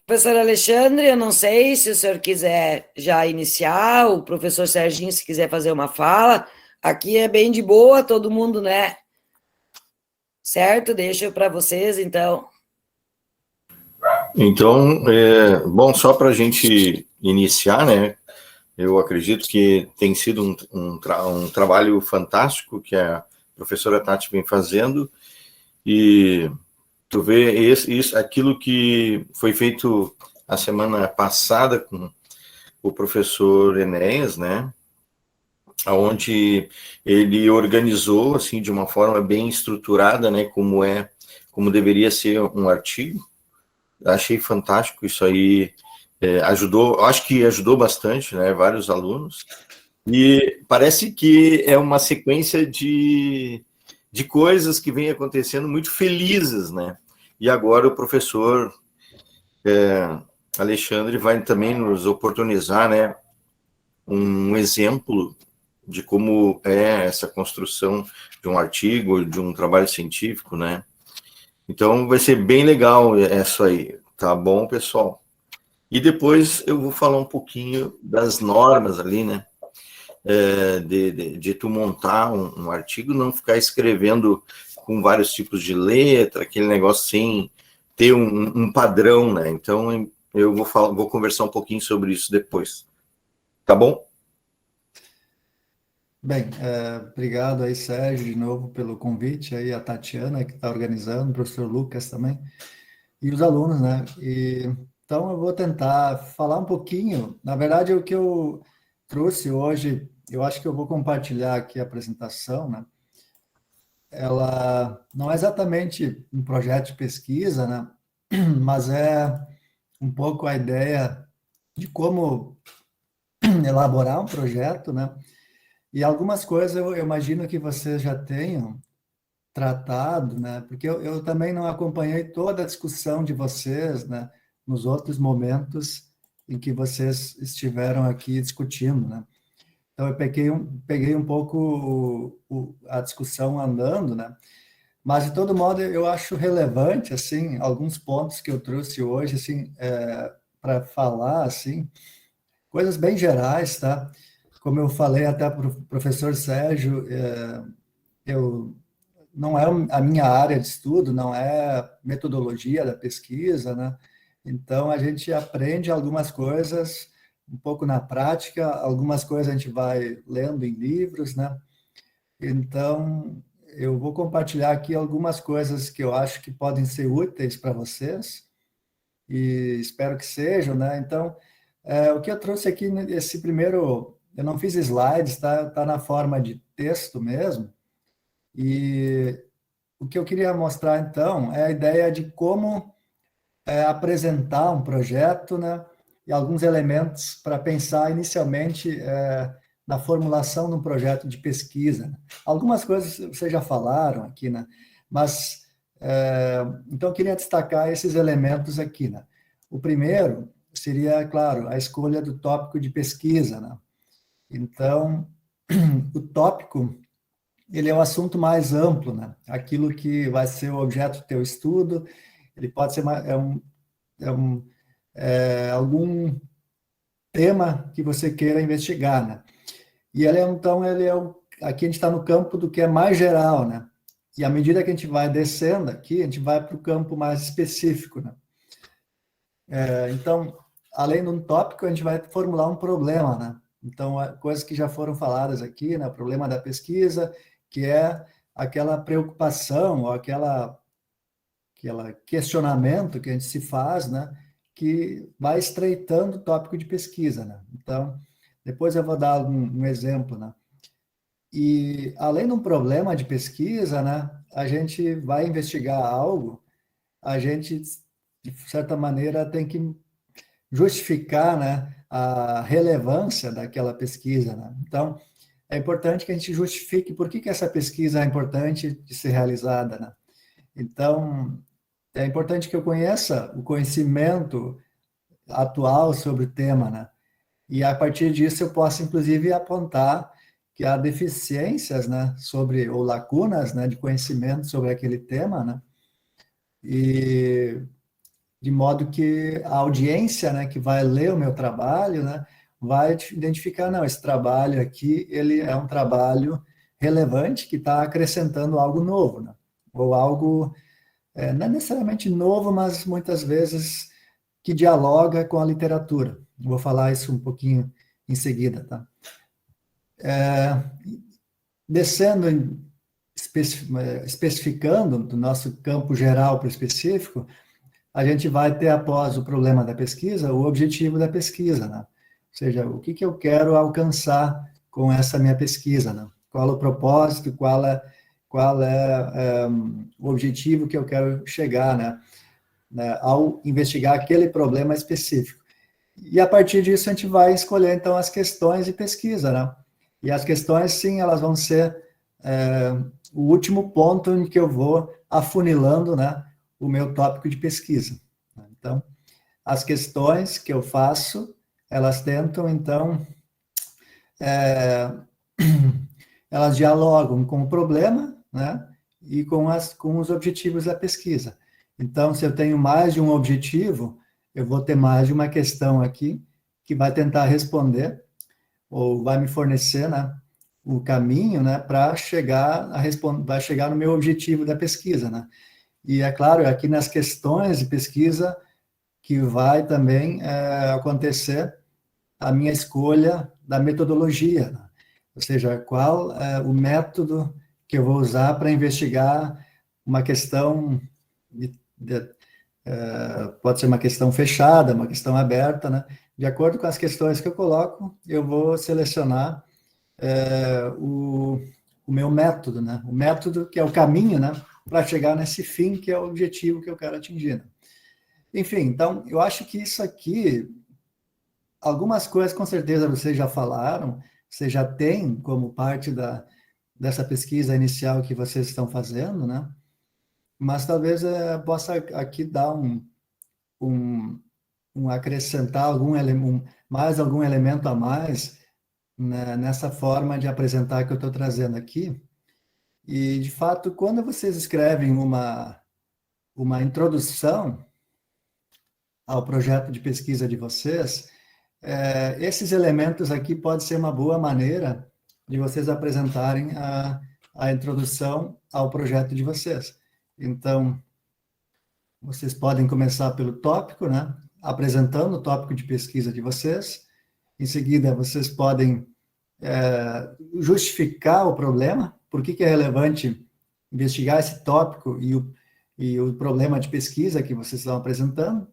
Professor Alexandre, eu não sei se o senhor quiser já iniciar, o professor Serginho, se quiser fazer uma fala, aqui é bem de boa, todo mundo, né? Certo? Deixo para vocês, então. Então, bom, só para a gente iniciar, né? Eu acredito que tem sido um trabalho fantástico que a professora Tati vem fazendo, e tu vê aquilo que foi feito a semana passada com o professor Enéas, né? Onde ele organizou assim de uma forma bem estruturada, né? Como deveria ser um artigo. Achei fantástico isso aí. Ajudou, acho que ajudou bastante, né? Vários alunos. E parece que é uma sequência de coisas que vem acontecendo muito felizes, né? E agora o professor Alexandre vai também nos oportunizar, né, um exemplo de como é essa construção de um artigo, de um trabalho científico, né? Então vai ser bem legal isso aí, tá bom, pessoal? E depois eu vou falar um pouquinho das normas ali, né? De tu montar um artigo, não ficar escrevendo com vários tipos de letra, aquele negócio sem ter um padrão, né? Então eu vou conversar um pouquinho sobre isso depois. Tá bom? Bem, obrigado aí, Sérgio, de novo pelo convite, aí a Tatiana, que está organizando, o professor Lucas também, e os alunos, né? Então, eu vou tentar falar um pouquinho. Na verdade, o que eu trouxe hoje, eu acho que eu vou compartilhar aqui a apresentação, né? Ela não é exatamente um projeto de pesquisa, né? Mas é um pouco a ideia de como elaborar um projeto, né? E algumas coisas eu imagino que vocês já tenham tratado, né? Porque eu também não acompanhei toda a discussão de vocês, né? Nos outros momentos em que vocês estiveram aqui discutindo, né? Então, eu peguei um pouco a discussão andando, né? Mas, de todo modo, eu acho relevante, assim, alguns pontos que eu trouxe hoje, assim, para falar, assim, coisas bem gerais, tá? Como eu falei até para o professor Sérgio, eu não é a minha área de estudo, não é metodologia da pesquisa, né? Então, a gente aprende algumas coisas um pouco na prática, algumas coisas a gente vai lendo em livros, né? Então, eu vou compartilhar aqui algumas coisas que eu acho que podem ser úteis para vocês, e espero que sejam, né? Então, o que eu trouxe aqui, esse primeiro, eu não fiz slides, tá na forma de texto mesmo, e o que eu queria mostrar, então, é a ideia de como apresentar um projeto, né? E alguns elementos para pensar inicialmente na formulação de um projeto de pesquisa, né? Algumas coisas vocês já falaram aqui, né? Mas, então, eu queria destacar esses elementos aqui, né? O primeiro seria, claro, a escolha do tópico de pesquisa, né? Então, o tópico, ele é o assunto mais amplo, né? Aquilo que vai ser o objeto do teu estudo, ele pode ser algum tema que você queira investigar, né? E então, aqui a gente está no campo do que é mais geral, né? E à medida que a gente vai descendo aqui, a gente vai para o campo mais específico, né? Então, além de um tópico, a gente vai formular um problema, né? Então, coisas que já foram faladas aqui, né? O problema da pesquisa, que é aquela preocupação, ou aquela questionamento que a gente se faz, né? Que vai estreitando o tópico de pesquisa, né? Então, depois eu vou dar um exemplo, né? E, além de um problema de pesquisa, né? A gente vai investigar algo, a gente, de certa maneira, tem que justificar, né, a relevância daquela pesquisa, né? Então, é importante que a gente justifique por que essa pesquisa é importante de ser realizada, né? Então, é importante que eu conheça o conhecimento atual sobre o tema, né? E a partir disso eu posso, inclusive, apontar que há deficiências, né, ou lacunas, né, de conhecimento sobre aquele tema, né? E de modo que a audiência, né, que vai ler o meu trabalho, né, vai identificar, não, esse trabalho aqui, ele é um trabalho relevante que está acrescentando algo novo, né, ou algo, não é necessariamente novo, mas muitas vezes que dialoga com a literatura. Vou falar isso um pouquinho em seguida, tá? Descendo, especificando do nosso campo geral para o específico, a gente vai ter, após o problema da pesquisa, o objetivo da pesquisa, né? Ou seja, o que eu quero alcançar com essa minha pesquisa, né? Qual é o propósito, qual é o objetivo que eu quero chegar, né, ao investigar aquele problema específico. E a partir disso a gente vai escolher, então, as questões de pesquisa, né? E as questões, sim, elas vão ser o último ponto em que eu vou afunilando, né, o meu tópico de pesquisa. Então, as questões que eu faço, elas tentam, então, elas dialogam com o problema, né, e com os objetivos da pesquisa. Então, se eu tenho mais de um objetivo, eu vou ter mais de uma questão aqui que vai tentar responder, ou vai me fornecer, né, o caminho, né, para chegar vai chegar no meu objetivo da pesquisa, né. E é claro, aqui nas questões de pesquisa que vai também acontecer a minha escolha da metodologia, né? Ou seja, qual é o método que eu vou usar para investigar uma questão, pode ser uma questão fechada, uma questão aberta, né? De acordo com as questões que eu coloco, eu vou selecionar o meu método, né? O método que é o caminho, né, para chegar nesse fim que é o objetivo que eu quero atingir, né? Enfim, então, eu acho que isso aqui, algumas coisas com certeza vocês já falaram, vocês já têm como parte dessa pesquisa inicial que vocês estão fazendo, né? Mas talvez possa aqui dar acrescentar mais algum elemento a mais, né, nessa forma de apresentar que eu estou trazendo aqui. E, de fato, quando vocês escrevem uma introdução ao projeto de pesquisa de vocês, esses elementos aqui podem ser uma boa maneira de vocês apresentarem a introdução ao projeto de vocês. Então, vocês podem começar pelo tópico, né? Apresentando o tópico de pesquisa de vocês. Em seguida, vocês podem justificar o problema, por que é relevante investigar esse tópico e o problema de pesquisa que vocês estão apresentando.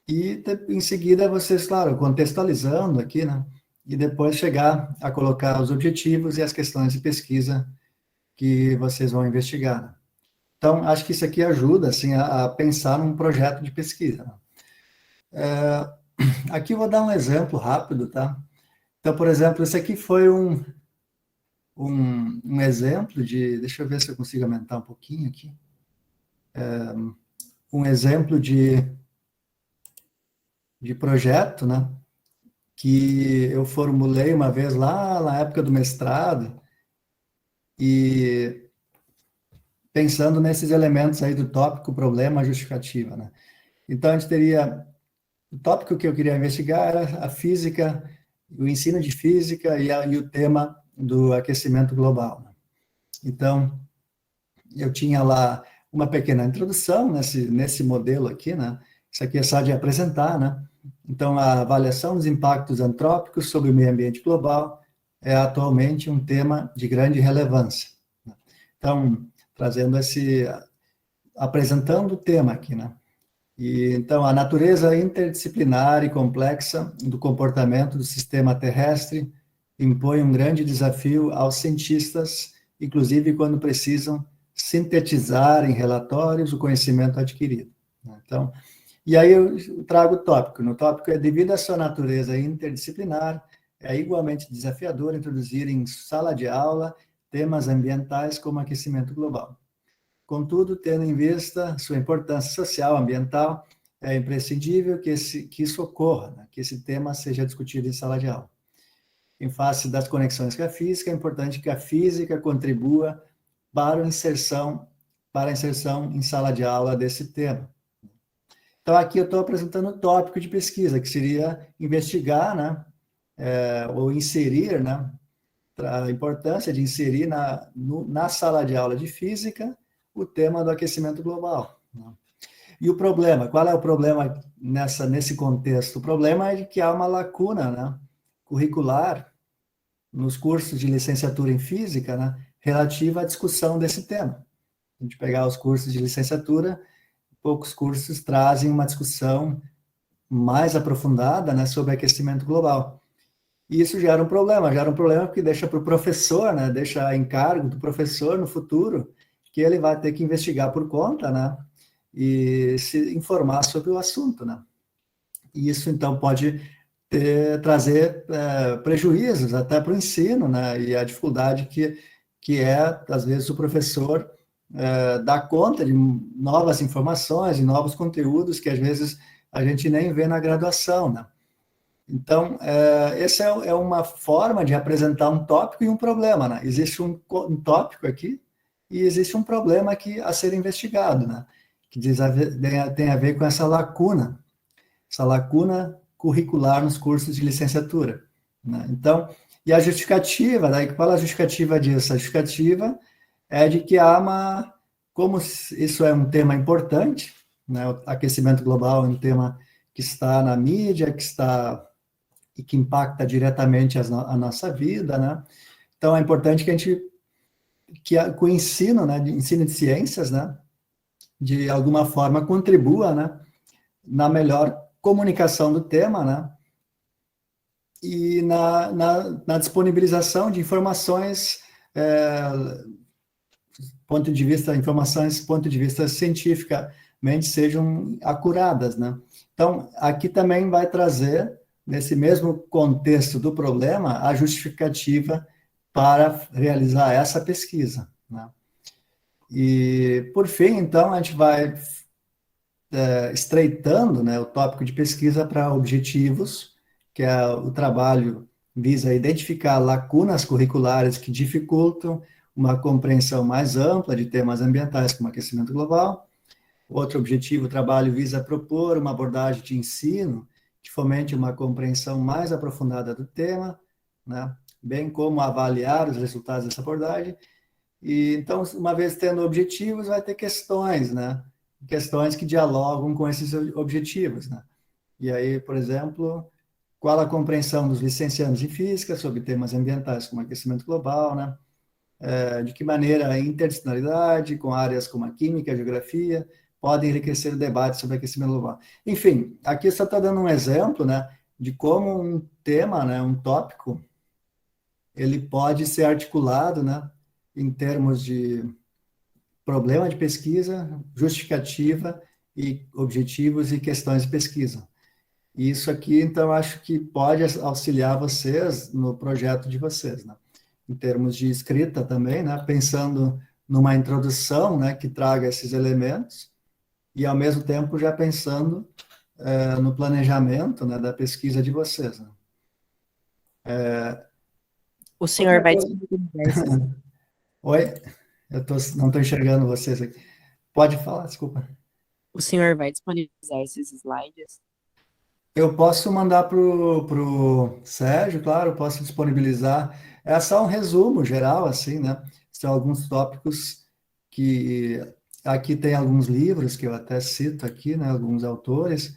E, em seguida, vocês, claro, contextualizando aqui, né? E depois chegar a colocar os objetivos e as questões de pesquisa que vocês vão investigar, né? Então, acho que isso aqui ajuda, assim, a pensar num projeto de pesquisa, né? Aqui eu vou dar um exemplo rápido, tá? Então, por exemplo, esse aqui foi um exemplo de... Deixa eu ver se eu consigo aumentar um pouquinho aqui. Um exemplo de projeto, né, que eu formulei uma vez lá na época do mestrado, e pensando nesses elementos aí do tópico, problema, justificativa, né. Então, a gente teria... O tópico que eu queria investigar era a física, o ensino de física e o tema do aquecimento global, né? Então, eu tinha lá uma pequena introdução nesse modelo aqui, né. Isso aqui é só de apresentar, né. Então, a avaliação dos impactos antrópicos sobre o meio ambiente global é atualmente um tema de grande relevância, né? Então, apresentando o tema aqui, né? E, então, a natureza interdisciplinar e complexa do comportamento do sistema terrestre impõe um grande desafio aos cientistas, inclusive quando precisam sintetizar em relatórios o conhecimento adquirido, né? Então, e aí eu trago o tópico. No tópico é: devido à sua natureza interdisciplinar, é igualmente desafiador introduzir em sala de aula temas ambientais como aquecimento global. Contudo, tendo em vista sua importância social, ambiental, é imprescindível que isso ocorra, né? Que esse tema seja discutido em sala de aula. Em face das conexões com a física, é importante que a física contribua para a inserção em sala de aula desse tema. Então, aqui eu estou apresentando o tópico de pesquisa, que seria investigar, né, ou inserir, né, a importância de inserir na sala de aula de física o tema do aquecimento global, né? E o problema, qual é o problema nesse contexto? O problema é de que há uma lacuna, né, curricular nos cursos de licenciatura em física, né, relativa à discussão desse tema. A gente pegar os cursos de licenciatura, poucos cursos trazem uma discussão mais aprofundada, né, sobre aquecimento global. E isso gera um problema porque deixa para o professor, né, deixa a encargo do professor no futuro, que ele vai ter que investigar por conta, né, e se informar sobre o assunto, né. E isso, então, pode trazer prejuízos até para o ensino, né, e a dificuldade que é, às vezes, o professor dar conta de novas informações e novos conteúdos que, às vezes, a gente nem vê na graduação, né. Então, essa é uma forma de apresentar um tópico e um problema, né? Existe um tópico aqui e existe um problema aqui a ser investigado, né? Que tem a ver com essa lacuna curricular nos cursos de licenciatura, né? Então, e a justificativa, daí, qual é a justificativa disso? A justificativa é de que como isso é um tema importante, né? O aquecimento global é um tema que está na mídia, e que impacta diretamente a nossa vida, né? Então, é importante que o ensino, né, de ensino de ciências, né, de alguma forma contribua, né, na melhor comunicação do tema, né, e na disponibilização de informações, ponto de vista cientificamente sejam acuradas, né? Então, aqui também vai trazer, nesse mesmo contexto do problema, a justificativa para realizar essa pesquisa, né? E, por fim, então, a gente vai estreitando, né, o tópico de pesquisa para objetivos, que é o trabalho visa identificar lacunas curriculares que dificultam uma compreensão mais ampla de temas ambientais como aquecimento global. Outro objetivo, o trabalho visa propor uma abordagem de ensino que fomente uma compreensão mais aprofundada do tema, né, bem como avaliar os resultados dessa abordagem. E então, uma vez tendo objetivos, vai ter questões, né? Questões que dialogam com esses objetivos, né? E aí, por exemplo, qual a compreensão dos licenciados em física sobre temas ambientais como aquecimento global, né? De que maneira a interdisciplinaridade com áreas como a química e a geografia podem enriquecer o debate sobre aquecimento global. Enfim, aqui só está dando um exemplo, né, de como um tema, né, um tópico, ele pode ser articulado, né, em termos de problema de pesquisa, justificativa e objetivos e questões de pesquisa. E isso aqui, então, acho que pode auxiliar vocês no projeto de vocês, né? Em termos de escrita também, né? Pensando numa introdução, né, que traga esses elementos e, ao mesmo tempo, já pensando no planejamento, né, da pesquisa de vocês, né? O senhor vai Coisa... disponibilizar esses... Oi? Não estou enxergando vocês aqui. Pode falar, desculpa. O senhor vai disponibilizar esses slides? Eu posso mandar para o Sérgio, claro, posso disponibilizar. É só um resumo geral, assim, né? São alguns tópicos que... Aqui tem alguns livros que eu até cito aqui, né? Alguns autores,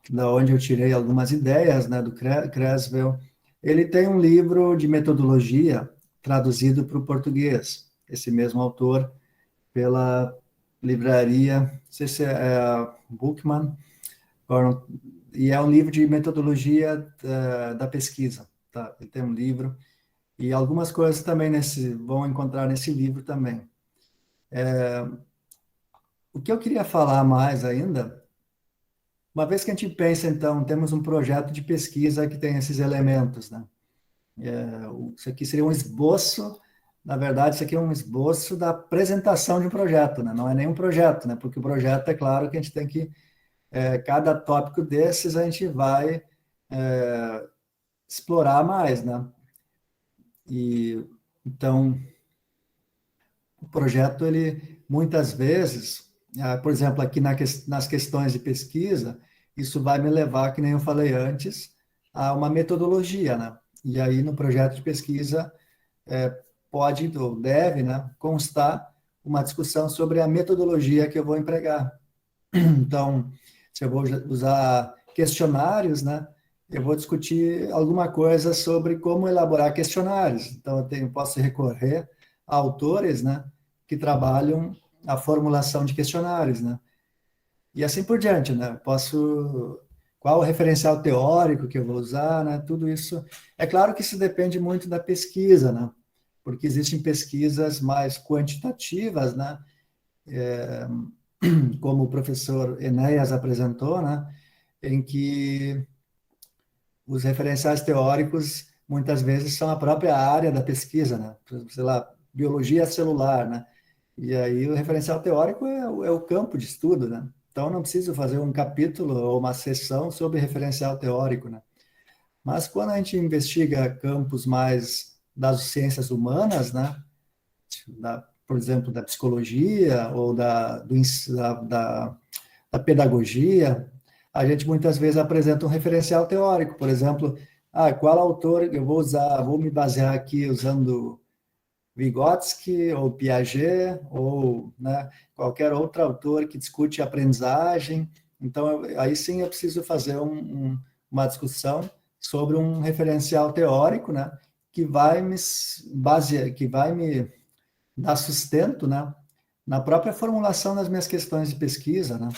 da onde eu tirei algumas ideias, né? Do Creswell. Ele tem um livro de metodologia traduzido para o português. Esse mesmo autor, pela livraria, não sei se é Bookman, e é um livro de metodologia da pesquisa, tá? Ele tem um livro, e algumas coisas também vão encontrar nesse livro também. O que eu queria falar mais ainda, uma vez que a gente pensa, então, temos um projeto de pesquisa que tem esses elementos, né? Isso aqui seria um esboço, na verdade, isso aqui é um esboço da apresentação de um projeto, né? Não é nem um projeto, né? Porque o projeto, é claro que a gente tem que cada tópico desses a gente vai explorar mais, né? E então o projeto, ele muitas vezes por exemplo, aqui nas questões de pesquisa, isso vai me levar, que nem eu falei antes, a uma metodologia, né? E aí, no projeto de pesquisa, pode ou deve, né, constar uma discussão sobre a metodologia que eu vou empregar. Então, se eu vou usar questionários, né, eu vou discutir alguma coisa sobre como elaborar questionários. Então, posso recorrer a autores, né, que trabalham a formulação de questionários, né? E assim por diante, né? Qual o referencial teórico que eu vou usar, né? Tudo isso. É claro que isso depende muito da pesquisa, né? Porque existem pesquisas mais quantitativas, né? Como o professor Enéas apresentou, né? Em que os referenciais teóricos muitas vezes são a própria área da pesquisa, né? Sei lá, biologia celular, né? E aí o referencial teórico é o campo de estudo, né? Então não preciso fazer um capítulo ou uma sessão sobre referencial teórico, né? Mas quando a gente investiga campos mais das ciências humanas, né? Por exemplo, da psicologia ou da pedagogia, a gente muitas vezes apresenta um referencial teórico. Por exemplo, qual autor eu vou usar? Vou me basear aqui usando Vygotsky ou Piaget ou, né, qualquer outro autor que discute aprendizagem. Então, aí sim eu preciso fazer uma discussão sobre um referencial teórico, né, que vai me dar sustento, né, na própria formulação das minhas questões de pesquisa, né.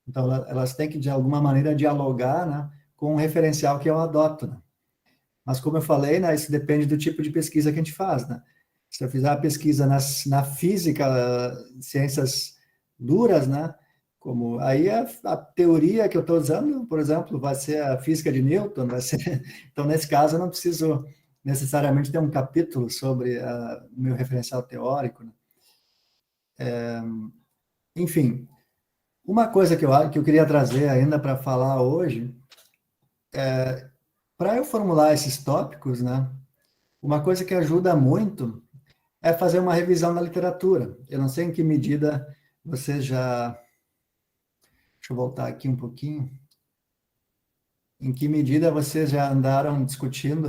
Então, elas têm que, de alguma maneira, dialogar, né, com o referencial que eu adoto, né. Mas, como eu falei, né, isso depende do tipo de pesquisa que a gente faz, né. Se eu fizer a pesquisa na física, ciências duras, né, como aí a teoria que eu estou usando, por exemplo, vai ser a física de Newton, vai ser. Então, nesse caso, eu não preciso necessariamente ter um capítulo sobre o meu referencial teórico, né. Enfim, uma coisa que eu queria trazer ainda para falar hoje, para eu formular esses tópicos, né, uma coisa que ajuda muito é fazer uma revisão da literatura. Eu não sei em que medida você já. Deixa eu voltar aqui um pouquinho. Em que medida vocês já andaram discutindo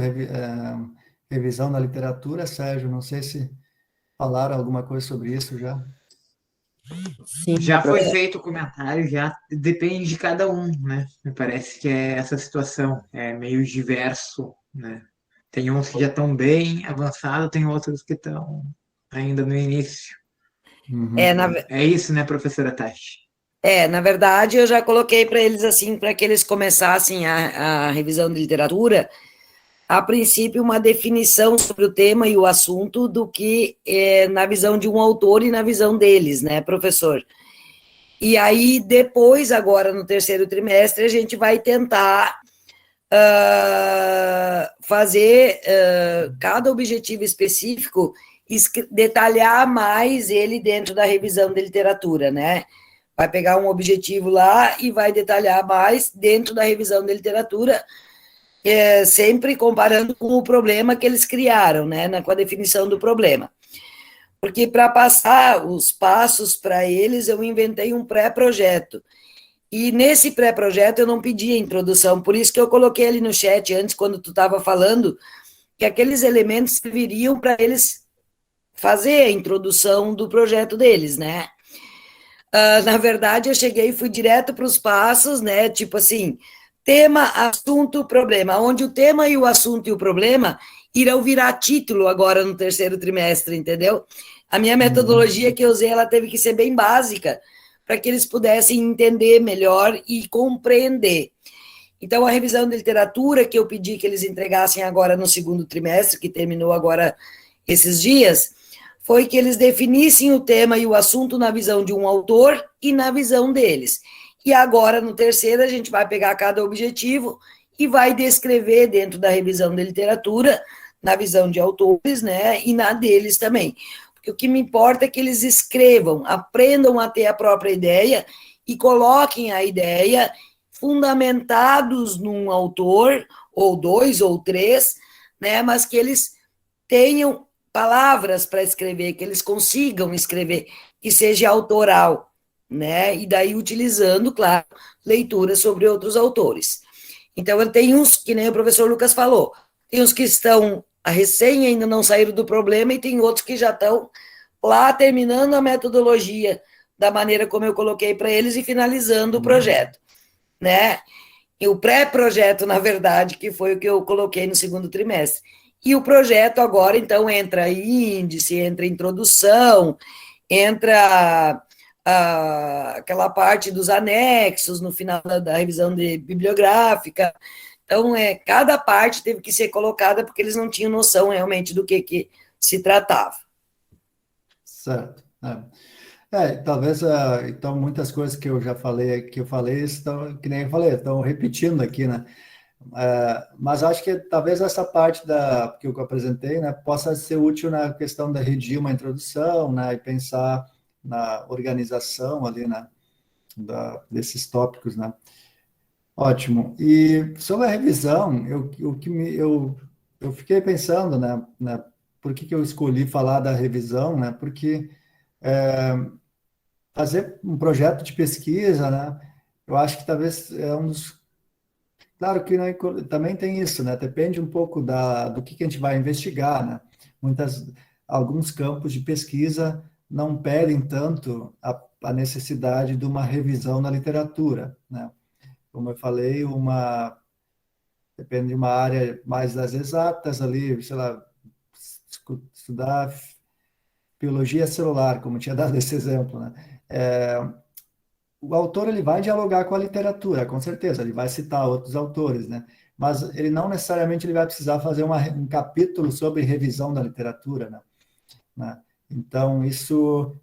revisão da literatura, Sérgio? Não sei se falaram alguma coisa sobre isso já. Sim, Já foi professor. feito o comentário, já depende de cada um, né? Me parece que é essa situação, é meio diverso, né? Tem uns que já estão bem avançados, tem outros que estão ainda no início. É, Uhum. na, É isso, né, professora Tati? na verdade, eu já coloquei para eles assim, para que eles começassem a revisão de literatura, a princípio, uma definição sobre o tema e o assunto do que é na visão de um autor e na visão deles, né, professor? E aí, depois, agora no terceiro trimestre, a gente vai tentar fazer cada objetivo específico, detalhar mais ele dentro da revisão de literatura, né? Vai pegar um objetivo lá e vai detalhar mais dentro da revisão de literatura, sempre comparando com o problema que eles criaram, né? Com a definição do problema. Porque para passar os passos para eles, eu inventei um pré-projeto. E nesse pré-projeto eu não pedi a introdução, por isso que eu coloquei ali no chat antes, quando tu estava falando, que aqueles elementos serviriam para eles fazer a introdução do projeto deles, né? Na verdade, eu cheguei e fui direto para os passos, né? Tipo assim, tema, assunto, problema, onde o tema e o assunto e o problema irão virar título agora no terceiro trimestre, entendeu? A minha metodologia que eu usei, ela teve que ser bem básica, para que eles pudessem entender melhor e compreender. Então, a revisão de literatura que eu pedi que eles entregassem agora no segundo trimestre, que terminou agora esses dias, foi que eles definissem o tema e o assunto na visão de um autor e na visão deles. E agora, no terceiro, a gente vai pegar cada objetivo e vai descrever dentro da revisão de literatura, na visão de autores, né, e na deles também. Porque o que me importa é que eles escrevam, aprendam a ter a própria ideia e coloquem a ideia fundamentados num autor, ou dois, ou três, né, mas que eles tenham palavras para escrever, que eles consigam escrever, que seja autoral, né? E daí utilizando, claro, leituras sobre outros autores. Então, tem uns, que nem o professor Lucas falou, tem uns que estão a recém, ainda não saíram do problema, e tem outros que já estão lá terminando a metodologia da maneira como eu coloquei para eles e finalizando o projeto, né? E o pré-projeto, na verdade, que foi o que eu coloquei no segundo trimestre. E o projeto agora, então, entra índice, entra introdução, entra aquela parte dos anexos no final da revisão bibliográfica. Então, cada parte teve que ser colocada porque eles não tinham noção realmente do que se tratava. Certo. Talvez, então, muitas coisas que eu já falei, estão, que nem eu falei, estão repetindo aqui, né? Mas acho que talvez essa parte que eu apresentei, né, possa ser útil na questão de redigir uma introdução, né, e pensar na organização ali, né, desses tópicos, né. Ótimo. E sobre a revisão, eu fiquei pensando, né, por que eu escolhi falar da revisão, né, porque fazer um projeto de pesquisa, né, eu acho que talvez é um dos. Claro que também tem isso, né? Depende um pouco do que a gente vai investigar, né? Alguns campos de pesquisa não pedem tanto a necessidade de uma revisão da literatura, né? Como eu falei, depende de uma área mais das exatas ali, sei lá, estudar biologia celular, como eu tinha dado esse exemplo, né? O autor ele vai dialogar com a literatura, com certeza, ele vai citar outros autores, né? Mas ele não necessariamente ele vai precisar fazer um capítulo sobre revisão da literatura, né? Então, isso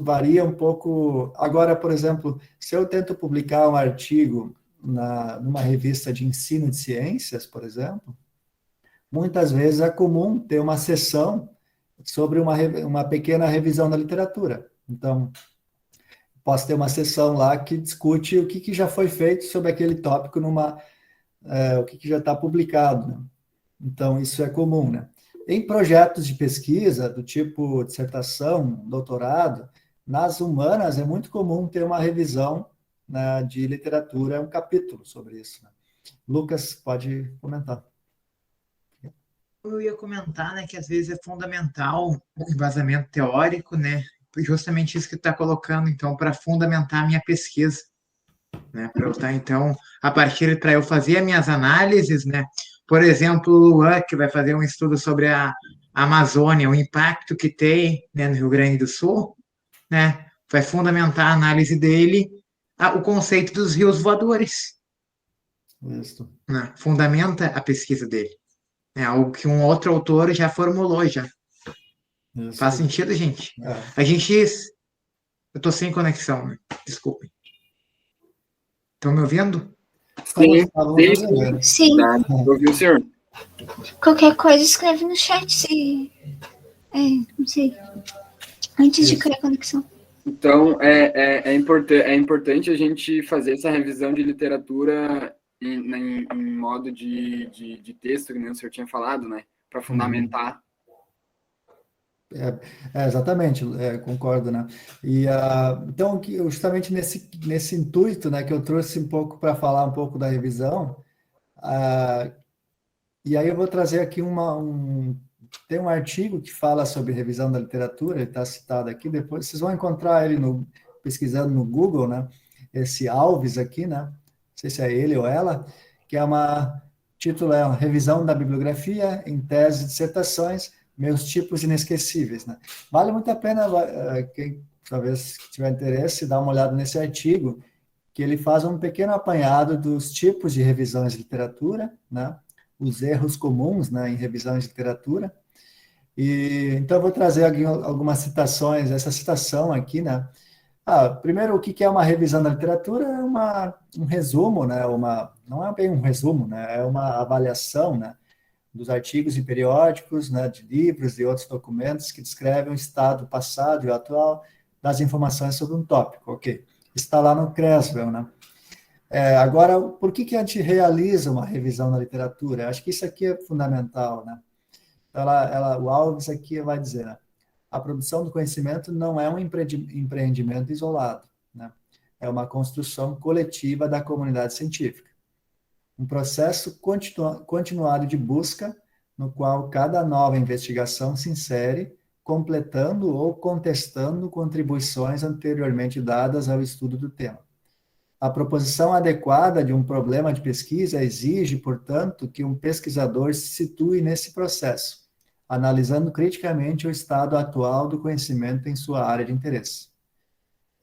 varia um pouco. Agora, por exemplo, se eu tento publicar um artigo numa revista de ensino de ciências, por exemplo, muitas vezes é comum ter uma seção sobre uma pequena revisão da literatura. Então, posso ter uma sessão lá que discute o que já foi feito sobre aquele tópico o que já está publicado, né? Então, isso é comum, né? Em projetos de pesquisa, do tipo dissertação, doutorado, nas humanas é muito comum ter uma revisão, né, de literatura, um capítulo sobre isso, né? Lucas, pode comentar. Eu ia comentar, né, que às vezes é fundamental o embasamento teórico, né, justamente isso que está colocando, então, para fundamentar a minha pesquisa, né, para eu estar, então, para eu fazer as minhas análises, né, por exemplo, o Luan, que vai fazer um estudo sobre a Amazônia, o impacto que tem, né, no Rio Grande do Sul, né, vai fundamentar a análise dele, o conceito dos rios voadores, Isso. né, fundamenta a pesquisa dele. É algo que um outro autor já formulou, já. Isso. Faz sentido, gente? É. Eu tô sem conexão, né? Desculpem. Estão me ouvindo? Sim. Sim. Ouviu, senhor? Qualquer coisa escreve no chat se. Não sei. Antes de criar conexão. Então, é importante a gente fazer essa revisão de literatura em modo de texto, que nem o senhor tinha falado, né? Para fundamentar. Exatamente, concordo, né? E então, justamente nesse intuito, né, que eu trouxe um pouco para falar um pouco da revisão, e aí eu vou trazer aqui tem um artigo que fala sobre revisão da literatura, ele está citado aqui, depois vocês vão encontrar ele pesquisando no Google, né? Esse Alves aqui, né? Não sei se é ele ou ela, que título é Revisão da Bibliografia em Tese e Dissertações, Meus Tipos Inesquecíveis, né? Vale muito a pena, quem talvez tiver interesse, dar uma olhada nesse artigo, que ele faz um pequeno apanhado dos tipos de revisões de literatura, né? Os erros comuns, né, em revisões de literatura. E então eu vou trazer algumas citações, essa citação aqui, né? Primeiro, o que é uma revisão da literatura? É um resumo, né? Não é bem um resumo, né? É uma avaliação, né, dos artigos e periódicos, né, de livros e outros documentos que descrevem o estado passado e o atual das informações sobre um tópico, ok? Está lá no Creswell, né? Agora, por que a gente realiza uma revisão na literatura? Acho que isso aqui é fundamental, né? O Alves aqui vai dizer, né? a produção do conhecimento não é um empreendimento isolado, né? É uma construção coletiva da comunidade científica. Um processo continuado de busca, no qual cada nova investigação se insere, completando ou contestando contribuições anteriormente dadas ao estudo do tema. A proposição adequada de um problema de pesquisa exige, portanto, que um pesquisador se situe nesse processo, analisando criticamente o estado atual do conhecimento em sua área de interesse.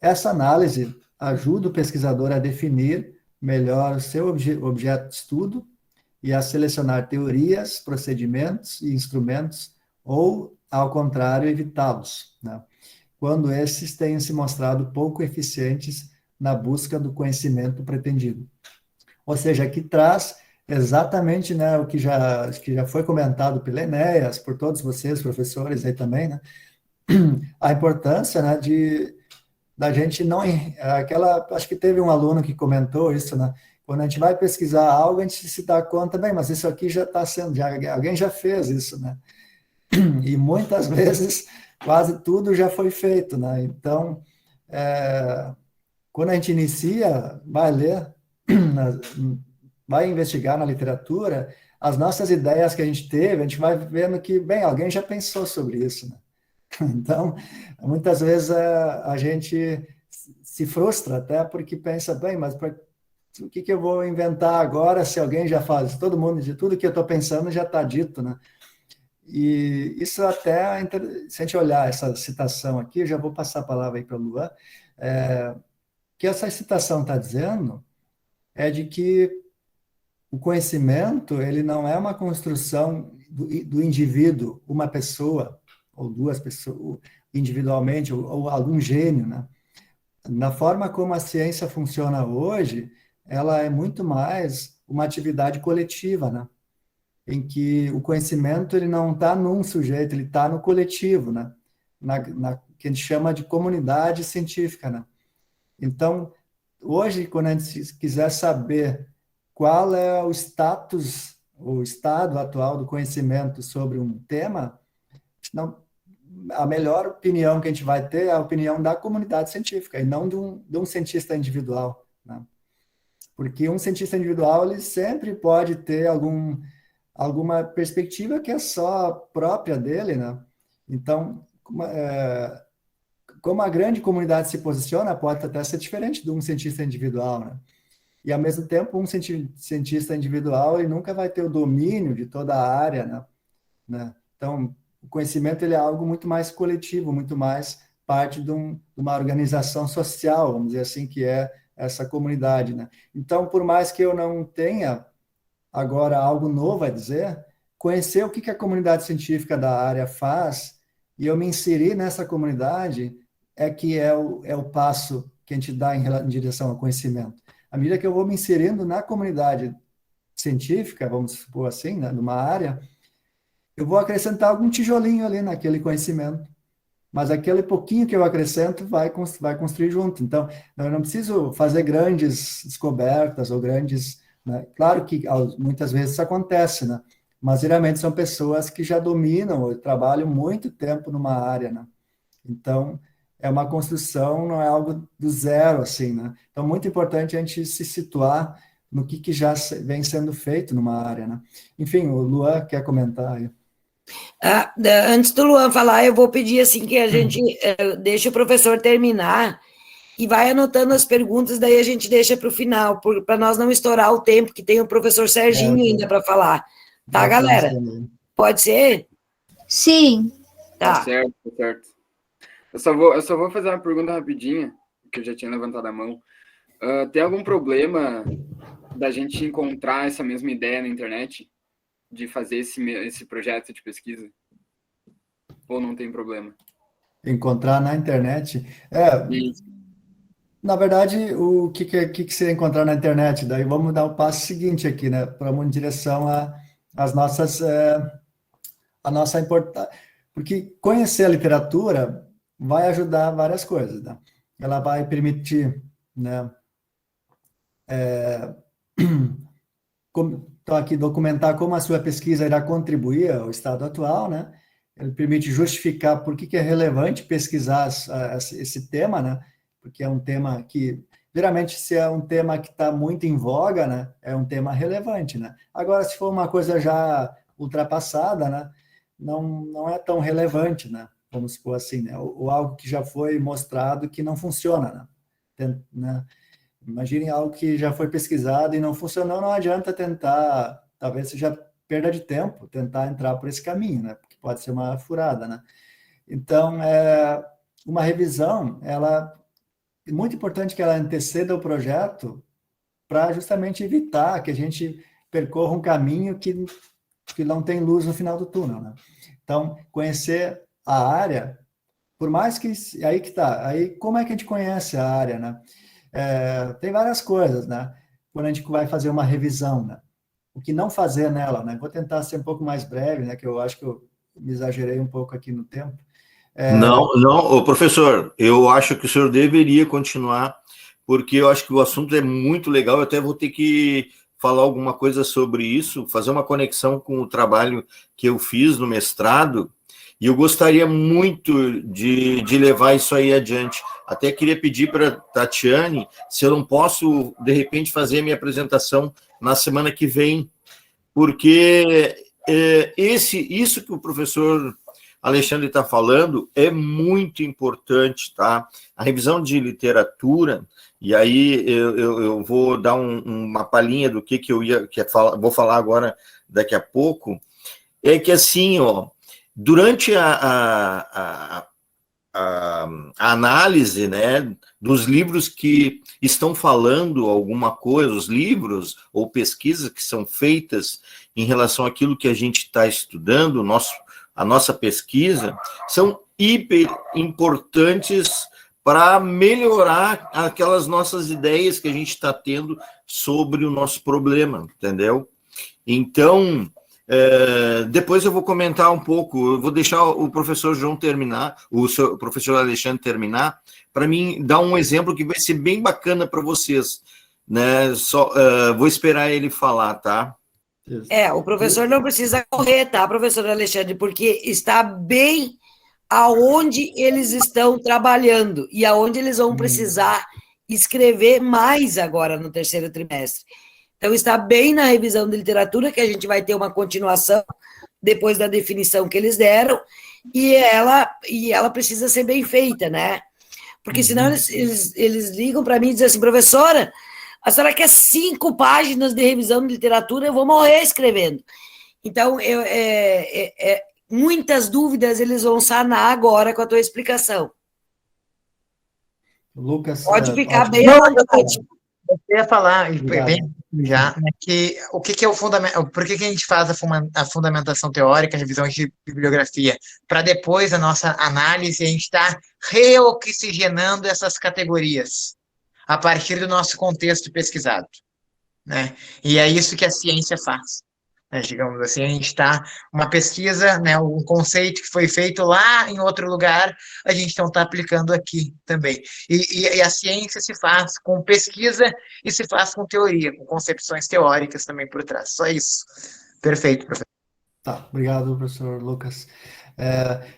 Essa análise ajuda o pesquisador a definir melhor o seu objeto de estudo e a selecionar teorias, procedimentos e instrumentos, ou, ao contrário, evitá-los, né? Quando esses tenham se mostrado pouco eficientes na busca do conhecimento pretendido. Ou seja, aqui traz exatamente, né, o que já foi comentado pela Enéas, por todos vocês, professores aí também, né, a importância, né, da gente não... acho que teve um aluno que comentou isso, né, quando a gente vai pesquisar algo, a gente se dá conta, bem, mas isso aqui já está sendo, alguém já fez isso, né, e muitas vezes quase tudo já foi feito, né, então, quando a gente inicia, vai ler, vai investigar na literatura, as nossas ideias que a gente teve, a gente vai vendo que, bem, alguém já pensou sobre isso, né? Então, muitas vezes a gente se frustra até porque pensa, bem, mas o que eu vou inventar agora se alguém já faz? Todo mundo, de tudo que eu estou pensando já está dito, né? E isso até, se a gente olhar essa citação aqui, eu já vou passar a palavra aí para o Luan, que essa citação está dizendo é de que o conhecimento, ele não é uma construção do indivíduo, uma pessoa, ou duas pessoas, individualmente, ou algum gênio, né? Na forma como a ciência funciona hoje, ela é muito mais uma atividade coletiva, né? Em que o conhecimento, ele não está num sujeito, ele está no coletivo, né? Que a gente chama de comunidade científica, né? Então, hoje, quando a gente quiser saber qual é o status, o estado atual do conhecimento sobre um tema, a melhor opinião que a gente vai ter é a opinião da comunidade científica, e não de um cientista individual, né? Porque um cientista individual, ele sempre pode ter alguma perspectiva que é só própria dele, né? Então, como a grande comunidade se posiciona, pode até ser diferente de um cientista individual, né? E, ao mesmo tempo, um cientista individual, ele nunca vai ter o domínio de toda a área, né? Então, o conhecimento, ele é algo muito mais coletivo, muito mais parte de uma organização social, vamos dizer assim, que é essa comunidade, né? Então, por mais que eu não tenha agora algo novo a dizer, conhecer o que a comunidade científica da área faz e eu me inserir nessa comunidade que é o passo que a gente dá em direção ao conhecimento. À medida que eu vou me inserindo na comunidade científica, vamos supor assim, né, numa área, eu vou acrescentar algum tijolinho ali naquele conhecimento, mas aquele pouquinho que eu acrescento vai construir junto. Então, eu não preciso fazer grandes descobertas ou grandes... né? Claro que muitas vezes isso acontece, né? Mas geralmente são pessoas que já dominam ou trabalham muito tempo numa área, né? Então, é uma construção, não é algo do zero, assim, né? Então, muito importante a gente se situar no que já vem sendo feito numa área, né? Enfim, o Luan quer comentar aí. Antes do Luan falar, eu vou pedir assim que a gente deixe o professor terminar e vai anotando as perguntas, daí a gente deixa para o final, para nós não estourar o tempo, que tem o professor Serginho ainda para falar. Tá, galera? Pode ser? Sim. Tá. Certo, certo. Eu só vou fazer uma pergunta rapidinha, que eu já tinha levantado a mão. Tem algum problema da gente encontrar essa mesma ideia na internet? De fazer esse projeto de pesquisa? Ou não tem problema? Encontrar na internet? Na verdade, o que você encontrar na internet? Daí vamos dar o passo seguinte aqui, né? Para uma direção às nossas... a nossa importância. Porque conhecer a literatura vai ajudar várias coisas, né? Ela vai permitir, né? Então, aqui, documentar como a sua pesquisa irá contribuir ao estado atual, né? ele permite justificar por que é relevante pesquisar esse tema, né? Porque é um tema que, geralmente, se é um tema que está muito em voga, né? É um tema relevante, né? Agora, se for uma coisa já ultrapassada, né? Não é tão relevante, né? Vamos supor assim, né? Ou algo que já foi mostrado que não funciona, né? Imaginem algo que já foi pesquisado e não funcionou, não adianta tentar, talvez seja perda de tempo, tentar entrar por esse caminho, né? Porque pode ser uma furada, né? Então, uma revisão, é muito importante que ela anteceda o projeto para justamente evitar que a gente percorra um caminho que não tem luz no final do túnel, né? Então, conhecer a área, por mais que... Aí que tá. Aí, como é que a gente conhece a área, né? Tem várias coisas, né? Quando a gente vai fazer uma revisão, né? O que não fazer nela, né? Vou tentar ser um pouco mais breve, né? Que eu acho que eu me exagerei um pouco aqui no tempo. Não, ô, professor, eu acho que o senhor deveria continuar, porque eu acho que o assunto é muito legal, eu até vou ter que falar alguma coisa sobre isso, fazer uma conexão com o trabalho que eu fiz no mestrado, e eu gostaria muito de levar isso aí adiante. Até queria pedir para a Tatiane se eu não posso, de repente, fazer a minha apresentação na semana que vem, porque isso que o professor Alexandre está falando é muito importante, tá? A revisão de literatura, e aí eu vou dar uma palhinha do que eu vou falar agora daqui a pouco, é que assim, ó, durante a análise, né, dos livros que estão falando alguma coisa, os livros ou pesquisas que são feitas em relação àquilo que a gente está estudando, a nossa pesquisa, são hiper importantes para melhorar aquelas nossas ideias que a gente está tendo sobre o nosso problema, entendeu? Então, depois eu vou comentar um pouco, eu vou deixar o professor João terminar, o professor Alexandre terminar, para mim dar um exemplo que vai ser bem bacana para vocês, né? Vou esperar ele falar, tá? O professor não precisa correr, tá, professor Alexandre, porque está bem aonde eles estão trabalhando e aonde eles vão precisar escrever mais agora no terceiro trimestre. Então, está bem na revisão de literatura, que a gente vai ter uma continuação depois da definição que eles deram, e ela precisa ser bem feita, né? Porque senão eles ligam para mim e dizem assim, professora, a senhora quer 5 páginas de revisão de literatura, eu vou morrer escrevendo. Então, muitas dúvidas eles vão sanar agora com a tua explicação. Lucas, pode ficar bem à vontade. Eu ia falar bem já, né, que o que é o fundamento, por que a gente faz a fundamentação teórica, a revisão de bibliografia, para depois a nossa análise a gente estar reoxigenando essas categorias a partir do nosso contexto pesquisado, né? E é isso que a ciência faz, né? Digamos assim, a gente está uma pesquisa, né, um conceito que foi feito lá em outro lugar, a gente então está aplicando aqui também. E a ciência se faz com pesquisa e se faz com teoria, com concepções teóricas também por trás. Só isso. Perfeito, professor. Tá, obrigado, professor Lucas.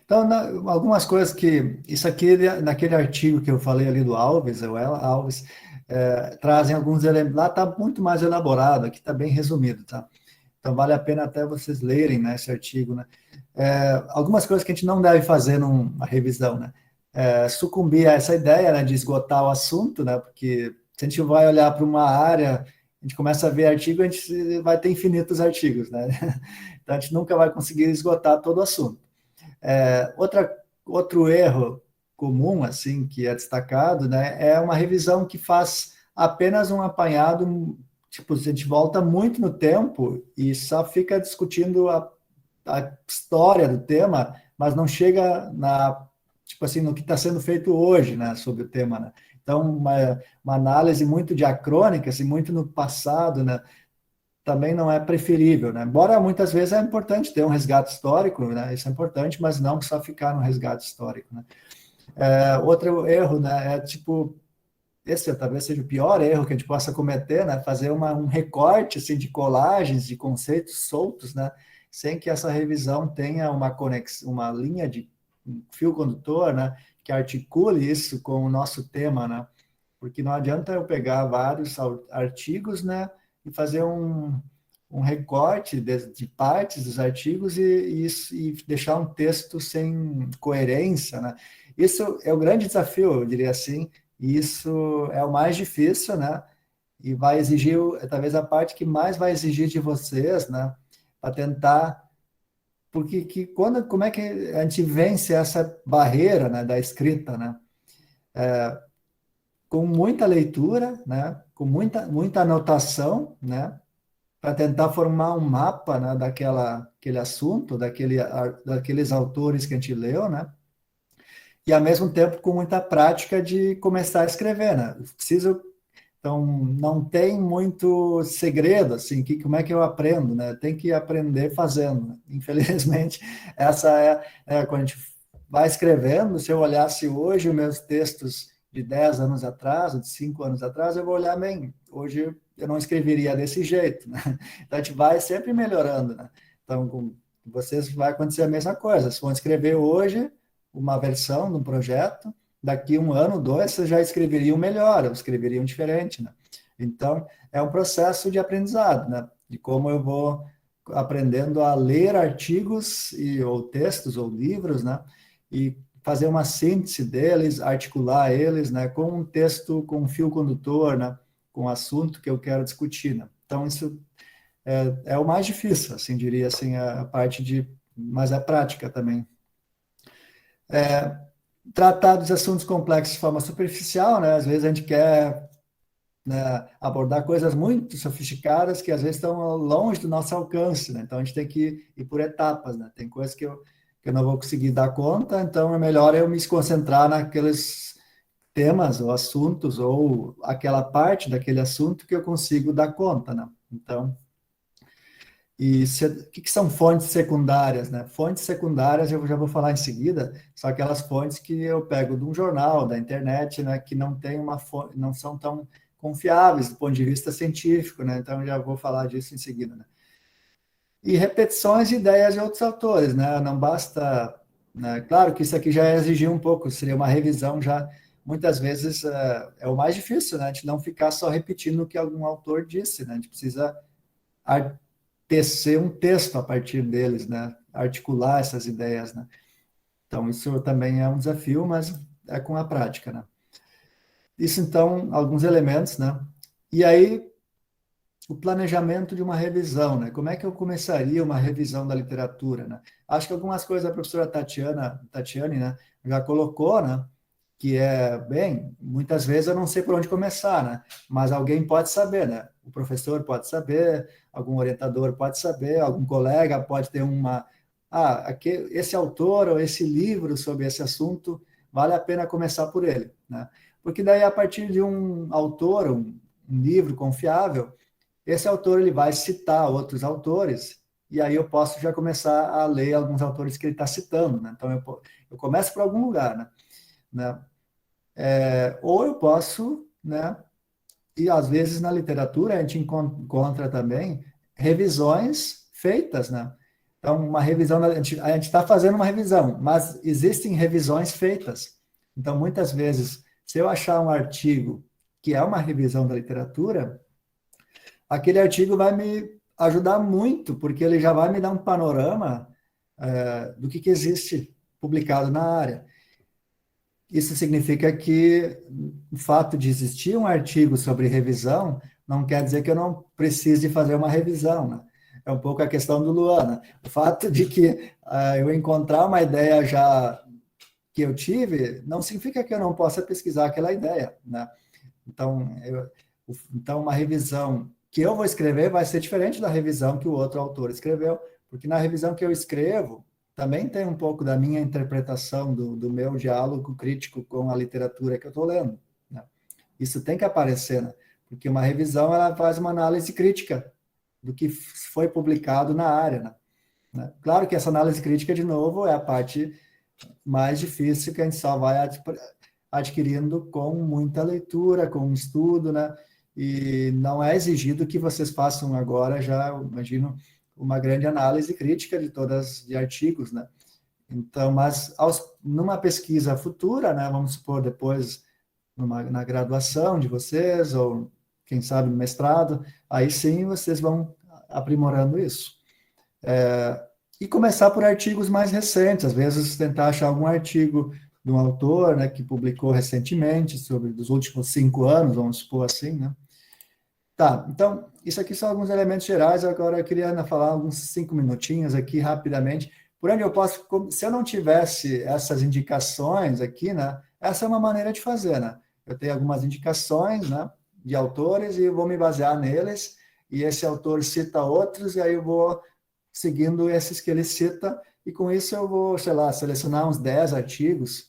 Então, algumas coisas que... Isso aqui, naquele artigo que eu falei ali do Alves, trazem alguns elementos. Lá está muito mais elaborado, aqui está bem resumido, tá? Então, vale a pena até vocês lerem, né, esse artigo, né? Algumas coisas que a gente não deve fazer numa revisão, né? Sucumbir a essa ideia, né, de esgotar o assunto, né? Porque se a gente vai olhar para uma área, a gente começa a ver artigo, a gente vai ter infinitos artigos, né? Então, a gente nunca vai conseguir esgotar todo o assunto. Outro erro comum, assim, que é destacado, né, é uma revisão que faz apenas um apanhado. Tipo, a gente volta muito no tempo e só fica discutindo a história do tema, mas não chega tipo assim, no que está sendo feito hoje, né, sobre o tema, né? Então, uma análise muito diacrônica, assim, muito no passado, né, também não é preferível, né? Embora muitas vezes é importante ter um resgate histórico, né? Isso é importante, mas não só ficar no resgate histórico, né? Outro erro, né, tipo... Esse talvez seja o pior erro que a gente possa cometer, né? Fazer um recorte assim, de colagens, de conceitos soltos, né? sem que essa revisão tenha uma conexão, uma linha de fio condutor, né, que articule isso com o nosso tema, né? Porque não adianta eu pegar vários artigos, né, e fazer um recorte de partes dos artigos e deixar um texto sem coerência, né? Isso é o grande desafio, eu diria assim, e isso é o mais difícil, né? E vai exigir, talvez a parte que mais vai exigir de vocês, né? Para tentar, porque como é que a gente vence essa barreira, né, da escrita, né? Com muita leitura, né? Com muita anotação, né? Para tentar formar um mapa, né, aquele assunto, daqueles autores que a gente leu, né? E, ao mesmo tempo, com muita prática de começar a escrever, né? Então, não tem muito segredo, assim, como é que eu aprendo, né? Tem que aprender fazendo, né? Infelizmente, essa quando a gente vai escrevendo, se eu olhasse hoje os meus textos de 10 anos atrás, ou de 5 anos atrás, eu vou olhar bem. Hoje eu não escreveria desse jeito, né? Então, a gente vai sempre melhorando, né? Então, com vocês vai acontecer a mesma coisa. Se vão escrever hoje uma versão de um projeto, daqui 1 ano, 2, vocês já escreveriam melhor, ou escreveriam diferente, né? Então, é um processo de aprendizado, né? De como eu vou aprendendo a ler artigos, ou textos, ou livros, né? E fazer uma síntese deles, articular eles, né? Com um texto, com um fio condutor, né? Com o assunto que eu quero discutir, né? Então, isso é o mais difícil, assim, diria assim, a parte mas é prática também. Tratar dos assuntos complexos de forma superficial, né? Às vezes a gente quer, né, abordar coisas muito sofisticadas que às vezes estão longe do nosso alcance, né? Então a gente tem que ir por etapas, né? Tem coisas que eu não vou conseguir dar conta, então é melhor eu me concentrar naqueles temas ou assuntos ou aquela parte daquele assunto que eu consigo dar conta, né? Então, o que são fontes secundárias, né? Fontes secundárias, eu já vou falar em seguida, são aquelas fontes que eu pego de um jornal, da internet, né? Que não tem não são tão confiáveis do ponto de vista científico, né? Então, eu já vou falar disso em seguida, né? E repetições de ideias de outros autores, né? Não basta, né? Claro que isso aqui já exigir um pouco, seria uma revisão já, muitas vezes é o mais difícil, né? A gente não ficar só repetindo o que algum autor disse, né? A gente precisa tecer um texto a partir deles, né? Articular essas ideias, né? Então, isso também é um desafio, mas é com a prática, né? Isso, então, alguns elementos, né? E aí, o planejamento de uma revisão, né? Como é que eu começaria uma revisão da literatura, né? Acho que algumas coisas a professora Tatiane, né, já colocou, né? Que muitas vezes eu não sei por onde começar, né? Mas alguém pode saber, né? O professor pode saber, algum orientador pode saber, algum colega pode ter esse autor ou esse livro sobre esse assunto, vale a pena começar por ele, né? Porque daí, a partir de um autor, um livro confiável, esse autor ele vai citar outros autores, e aí eu posso já começar a ler alguns autores que ele está citando, né? Então, eu começo por algum lugar, né? Ou eu posso, né? E às vezes na literatura a gente encontra também revisões feitas, né? Então, uma revisão, a gente está fazendo uma revisão, mas existem revisões feitas. Então, muitas vezes, se eu achar um artigo que é uma revisão da literatura, aquele artigo vai me ajudar muito, porque ele já vai me dar um panorama do que existe publicado na área. Isso significa que o fato de existir um artigo sobre revisão não quer dizer que eu não precise fazer uma revisão, né? É um pouco a questão do Luan, né? O fato de que eu encontrar uma ideia já que eu tive, não significa que eu não possa pesquisar aquela ideia, né? Então, uma revisão que eu vou escrever vai ser diferente da revisão que o outro autor escreveu, porque na revisão que eu escrevo, também tem um pouco da minha interpretação, do meu diálogo crítico com a literatura que eu estou lendo, né? Isso tem que aparecer, né? Porque uma revisão, ela faz uma análise crítica do que foi publicado na área, né? Claro que essa análise crítica, de novo, é a parte mais difícil, que a gente só vai adquirindo com muita leitura, com estudo, né? E não é exigido que vocês façam agora, já, imagino, uma grande análise crítica de artigos, né? Então, mas numa pesquisa futura, né, vamos supor depois na graduação de vocês, ou quem sabe no mestrado, aí sim vocês vão aprimorando isso. E começar por artigos mais recentes, às vezes tentar achar algum artigo de um autor, né, que publicou recentemente, dos últimos 5 anos, vamos supor assim, né? Tá, então, isso aqui são alguns elementos gerais, agora eu queria falar alguns 5 minutinhos aqui, rapidamente, por onde eu posso, se eu não tivesse essas indicações aqui, né, essa é uma maneira de fazer, né? Eu tenho algumas indicações, né, de autores, e eu vou me basear neles, e esse autor cita outros, e aí eu vou seguindo esses que ele cita, e com isso eu vou, sei lá, selecionar uns 10 artigos,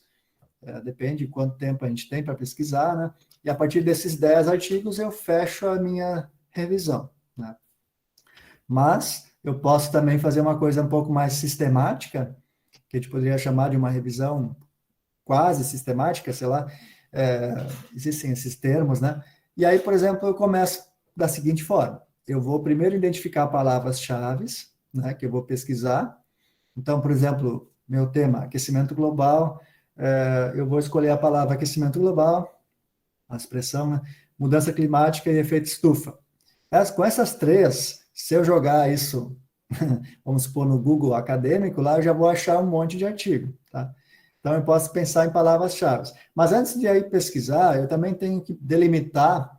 depende de quanto tempo a gente tem para pesquisar, né? E a partir desses 10 artigos eu fecho a minha revisão, né? Mas eu posso também fazer uma coisa um pouco mais sistemática, que a gente poderia chamar de uma revisão quase sistemática, sei lá, existem esses termos, né? E aí, por exemplo, eu começo da seguinte forma: eu vou primeiro identificar palavras-chave, né, que eu vou pesquisar. Então, por exemplo, meu tema, aquecimento global, eu vou escolher a palavra aquecimento global, a expressão, né, mudança climática e efeito estufa. Com essas 3, se eu jogar isso, vamos supor, no Google acadêmico, lá eu já vou achar um monte de artigo, tá? Então, eu posso pensar em palavras-chave. Mas antes de aí pesquisar, eu também tenho que delimitar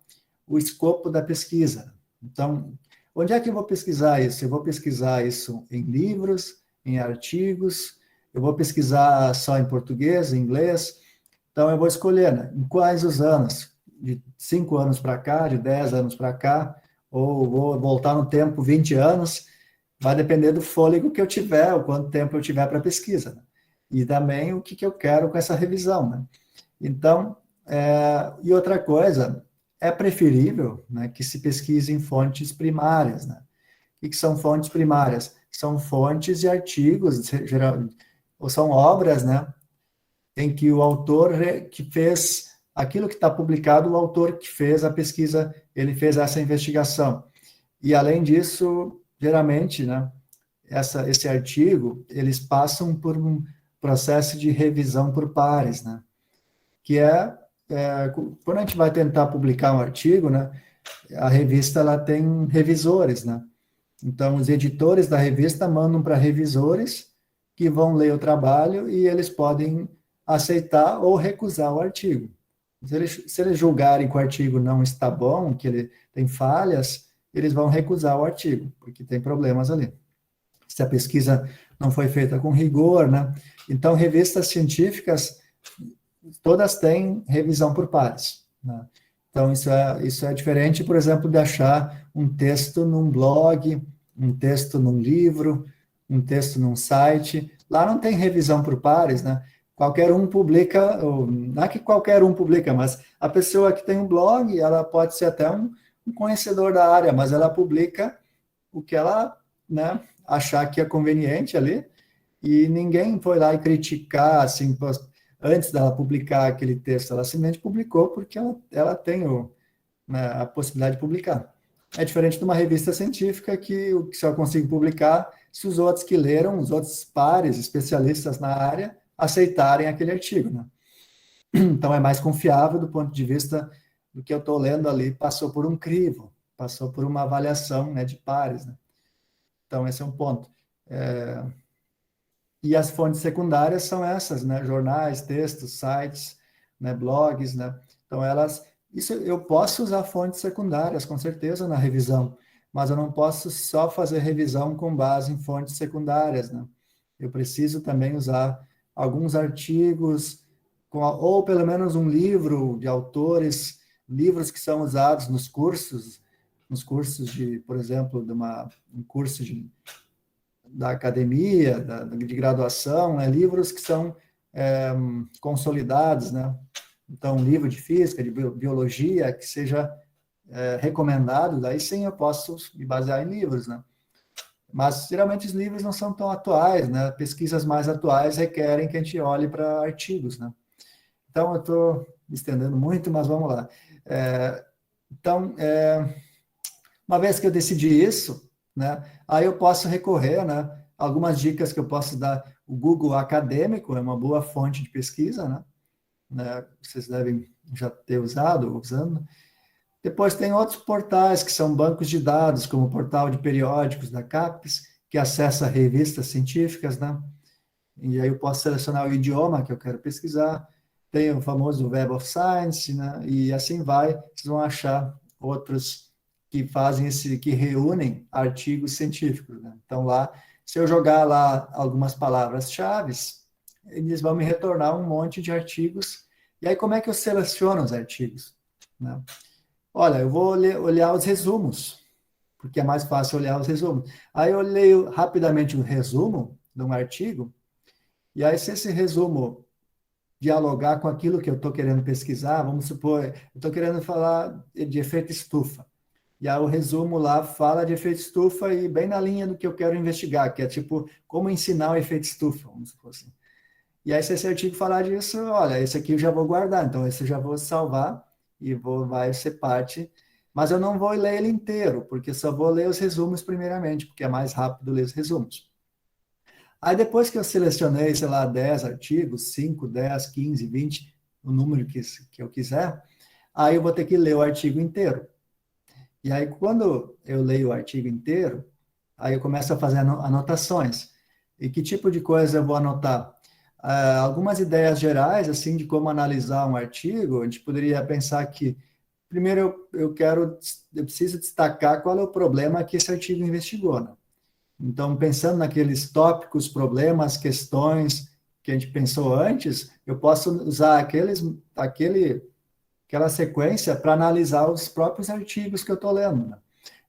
o escopo da pesquisa. Então, onde é que eu vou pesquisar isso? Eu vou pesquisar isso em livros, em artigos, eu vou pesquisar só em português, em inglês. Então, eu vou escolher, né, em quais os anos, de 5 anos para cá, de 10 anos para cá, ou vou voltar no tempo 20 anos, vai depender do fôlego que eu tiver, o quanto tempo eu tiver para pesquisa, né? E também o que eu quero com essa revisão, né? Então, e outra coisa, é preferível, né, que se pesquise em fontes primárias, né? O que são fontes primárias? São fontes de artigos, ou são obras, né, em que o autor que fez aquilo que está publicado, o autor que fez a pesquisa, ele fez essa investigação. E, além disso, geralmente, né, esse artigo, eles passam por um processo de revisão por pares, né, que quando a gente vai tentar publicar um artigo, né, a revista ela tem revisores, né? Então, os editores da revista mandam para revisores que vão ler o trabalho e eles podem aceitar ou recusar o artigo. Se eles julgarem que o artigo não está bom, que ele tem falhas, eles vão recusar o artigo, porque tem problemas ali. Se a pesquisa não foi feita com rigor, né? Então, revistas científicas, todas têm revisão por pares, né? Então, isso é diferente, por exemplo, de achar um texto num blog, um texto num livro, um texto num site. Lá não tem revisão por pares, né? Qualquer um publica, ou não é que qualquer um publica, mas a pessoa que tem um blog, ela pode ser até um conhecedor da área, mas ela publica o que ela, né, achar que é conveniente ali, e ninguém foi lá e criticar, assim, antes dela publicar aquele texto, ela simplesmente publicou porque ela tem né, a possibilidade de publicar. É diferente de uma revista científica que só eu consigo publicar se os outros que leram, os outros pares, especialistas na área, aceitarem aquele artigo, né? Então, é mais confiável do ponto de vista do que eu estou lendo ali, passou por um crivo, passou por uma avaliação, né, de pares, né? Então, esse é um ponto. E as fontes secundárias são essas, né? Jornais, textos, sites, né? Blogs, né? Então, eu posso usar fontes secundárias, com certeza, na revisão, mas eu não posso só fazer revisão com base em fontes secundárias, né? Eu preciso também usar alguns artigos, ou pelo menos um livro de autores, livros que são usados nos cursos de, por exemplo, um curso da academia, de graduação, né? Livros que são consolidados, né? Então, um livro de física, de biologia, que seja recomendado, daí sim eu posso me basear em livros, né? Mas, geralmente, os livros não são tão atuais, né? Pesquisas mais atuais requerem que a gente olhe para artigos, né? Então, eu estou me estendendo muito, mas vamos lá. Então, uma vez que eu decidi isso, né? Aí eu posso recorrer, né? Algumas dicas que eu posso dar, o Google Acadêmico é uma boa fonte de pesquisa, né? Vocês devem já ter usando. Depois tem outros portais que são bancos de dados, como o portal de periódicos da CAPES, que acessa revistas científicas, né? E aí eu posso selecionar o idioma que eu quero pesquisar. Tem o famoso Web of Science, né? E assim vai, vocês vão achar outros que fazem que reúnem artigos científicos, né? Então lá, se eu jogar lá algumas palavras-chave, eles vão me retornar um monte de artigos. E aí como é que eu seleciono os artigos, né? Olha, eu vou olhar os resumos, porque é mais fácil olhar os resumos. Aí eu leio rapidamente um resumo de um artigo, e aí se esse resumo dialogar com aquilo que eu estou querendo pesquisar, vamos supor, eu estou querendo falar de efeito estufa, e aí o resumo lá fala de efeito estufa e bem na linha do que eu quero investigar, que é tipo, como ensinar o efeito estufa, vamos supor assim. E aí se esse artigo falar disso, olha, esse aqui eu já vou guardar, então esse eu já vou salvar, e vai ser parte, mas eu não vou ler ele inteiro, porque só vou ler os resumos primeiramente, porque é mais rápido ler os resumos. Aí depois que eu selecionei, sei lá, 10 artigos, 5, 10, 15, 20, o número que eu quiser, aí eu vou ter que ler o artigo inteiro. E aí quando eu leio o artigo inteiro, aí eu começo a fazer anotações. E que tipo de coisa eu vou anotar? Algumas ideias gerais, assim, de como analisar um artigo. A gente poderia pensar que, primeiro, eu preciso destacar qual é o problema que esse artigo investigou, né? Então, pensando naqueles tópicos, problemas, questões que a gente pensou antes, eu posso usar aquela sequência para analisar os próprios artigos que eu estou lendo, né?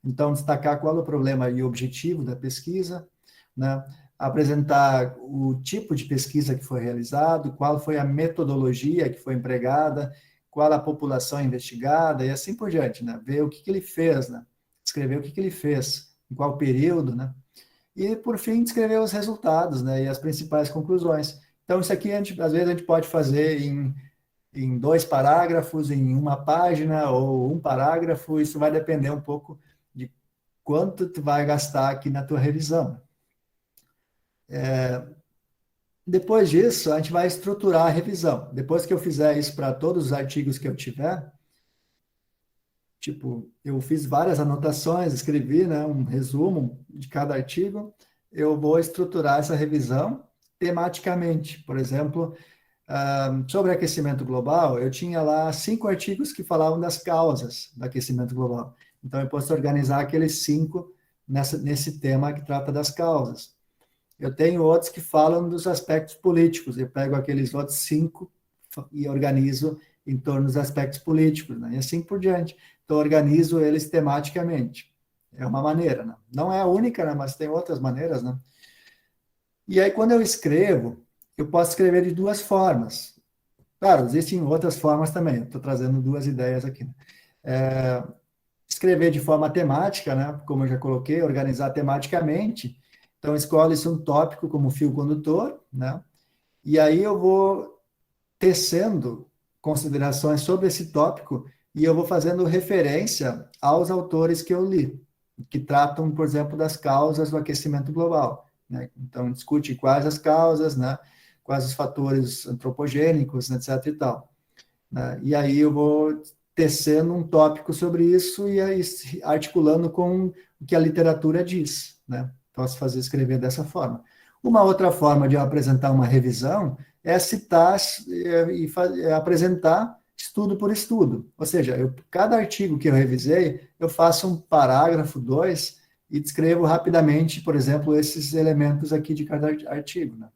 Então, destacar qual é o problema e o objetivo da pesquisa, né? Apresentar o tipo de pesquisa que foi realizado, qual foi a metodologia que foi empregada, qual a população investigada, e assim por diante, né? Ver o que ele fez, né? Escrever o que ele fez, em qual período, né? E, por fim, descrever os resultados, né? E as principais conclusões. Então, isso aqui, às vezes, a gente pode fazer em 2 parágrafos, em 1 página, ou 1 parágrafo, isso vai depender um pouco de quanto tu vai gastar aqui na tua revisão. Depois disso, a gente vai estruturar a revisão. Depois que eu fizer isso para todos os artigos que eu tiver, tipo, eu fiz várias anotações, escrevi, né, um resumo de cada artigo, eu vou estruturar essa revisão tematicamente. Por exemplo, sobre aquecimento global, eu tinha lá 5 artigos que falavam das causas do aquecimento global. Então, eu posso organizar aqueles 5 nesse tema que trata das causas. Eu tenho outros que falam dos aspectos políticos. Eu pego aqueles outros 5 e organizo em torno dos aspectos políticos, né? E assim por diante. Então, organizo eles tematicamente. É uma maneira, né? Não é a única, né? Mas tem outras maneiras, né? E aí, quando eu escrevo, eu posso escrever de 2 formas. Claro, existem outras formas também. Estou trazendo 2 ideias aqui, né? Escrever de forma temática, né? Como eu já coloquei, organizar tematicamente. Então, escolhe-se um tópico como fio condutor, né? E aí eu vou tecendo considerações sobre esse tópico e eu vou fazendo referência aos autores que eu li, que tratam, por exemplo, das causas do aquecimento global, né? Então, discute quais as causas, né? Quais os fatores antropogênicos, etc. e tal, né? E aí eu vou tecendo um tópico sobre isso e aí articulando com o que a literatura diz, né? Posso escrever dessa forma. Uma outra forma de eu apresentar uma revisão é citar e apresentar estudo por estudo. Ou seja, cada artigo que eu revisei, eu faço um parágrafo, 2, e descrevo rapidamente, por exemplo, esses elementos aqui de cada artigo, né?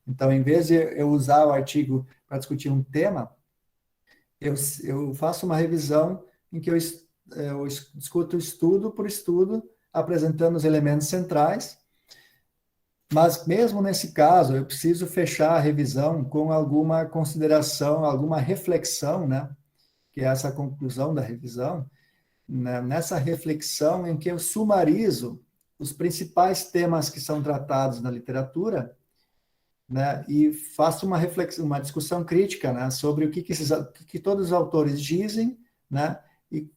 Então, em vez de eu usar o artigo para discutir um tema, eu faço uma revisão em que eu discuto estudo por estudo, apresentando os elementos centrais, mas mesmo nesse caso, eu preciso fechar a revisão com alguma consideração, alguma reflexão, né? Que é essa conclusão da revisão, né? Nessa reflexão em que eu sumarizo os principais temas que são tratados na literatura, né? E faço uma reflexão, uma discussão crítica, né? Sobre o que todos os autores dizem, né? E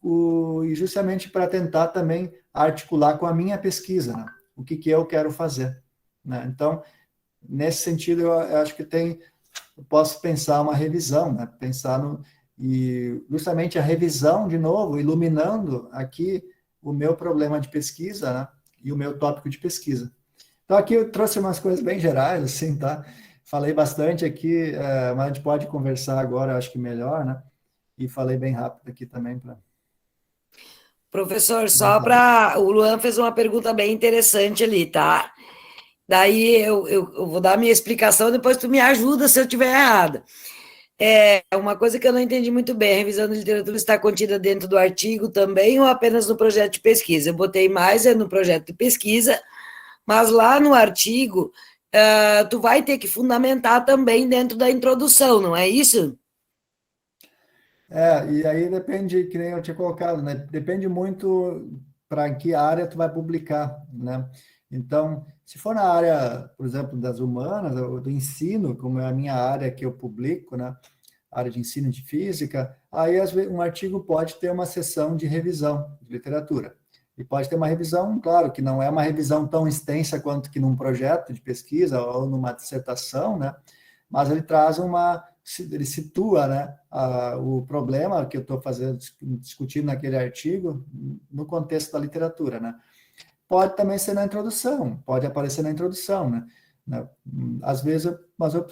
justamente para tentar também articular com a minha pesquisa, né? O que eu quero fazer, né? Então, nesse sentido, eu acho que eu posso pensar uma revisão, né? E justamente a revisão, de novo, iluminando aqui o meu problema de pesquisa, né? E o meu tópico de pesquisa. Então, aqui eu trouxe umas coisas bem gerais, assim, tá? Falei bastante aqui, mas a gente pode conversar agora, acho que melhor, né? E falei bem rápido aqui também para... Professor, só para... O Luan fez uma pergunta bem interessante ali, tá? Daí eu vou dar a minha explicação, depois tu me ajuda se eu estiver errada. Uma coisa que eu não entendi muito bem, a revisão da literatura está contida dentro do artigo também ou apenas no projeto de pesquisa? Eu botei mais no projeto de pesquisa, mas lá no artigo, tu vai ter que fundamentar também dentro da introdução, não é isso? E aí depende, que nem eu tinha colocado, né? Depende muito para que área tu vai publicar, né? Então, se for na área, por exemplo, das humanas, ou do ensino, como é a minha área que eu publico, né? Área de ensino de física, aí um artigo pode ter uma sessão de revisão de literatura. E pode ter uma revisão, claro, que não é uma revisão tão extensa quanto que num projeto de pesquisa ou numa dissertação, né? Mas ele traz ele situa, né, o problema que eu estou discutindo naquele artigo no contexto da literatura, né? Pode também ser na introdução, pode aparecer na introdução, né? Às vezes,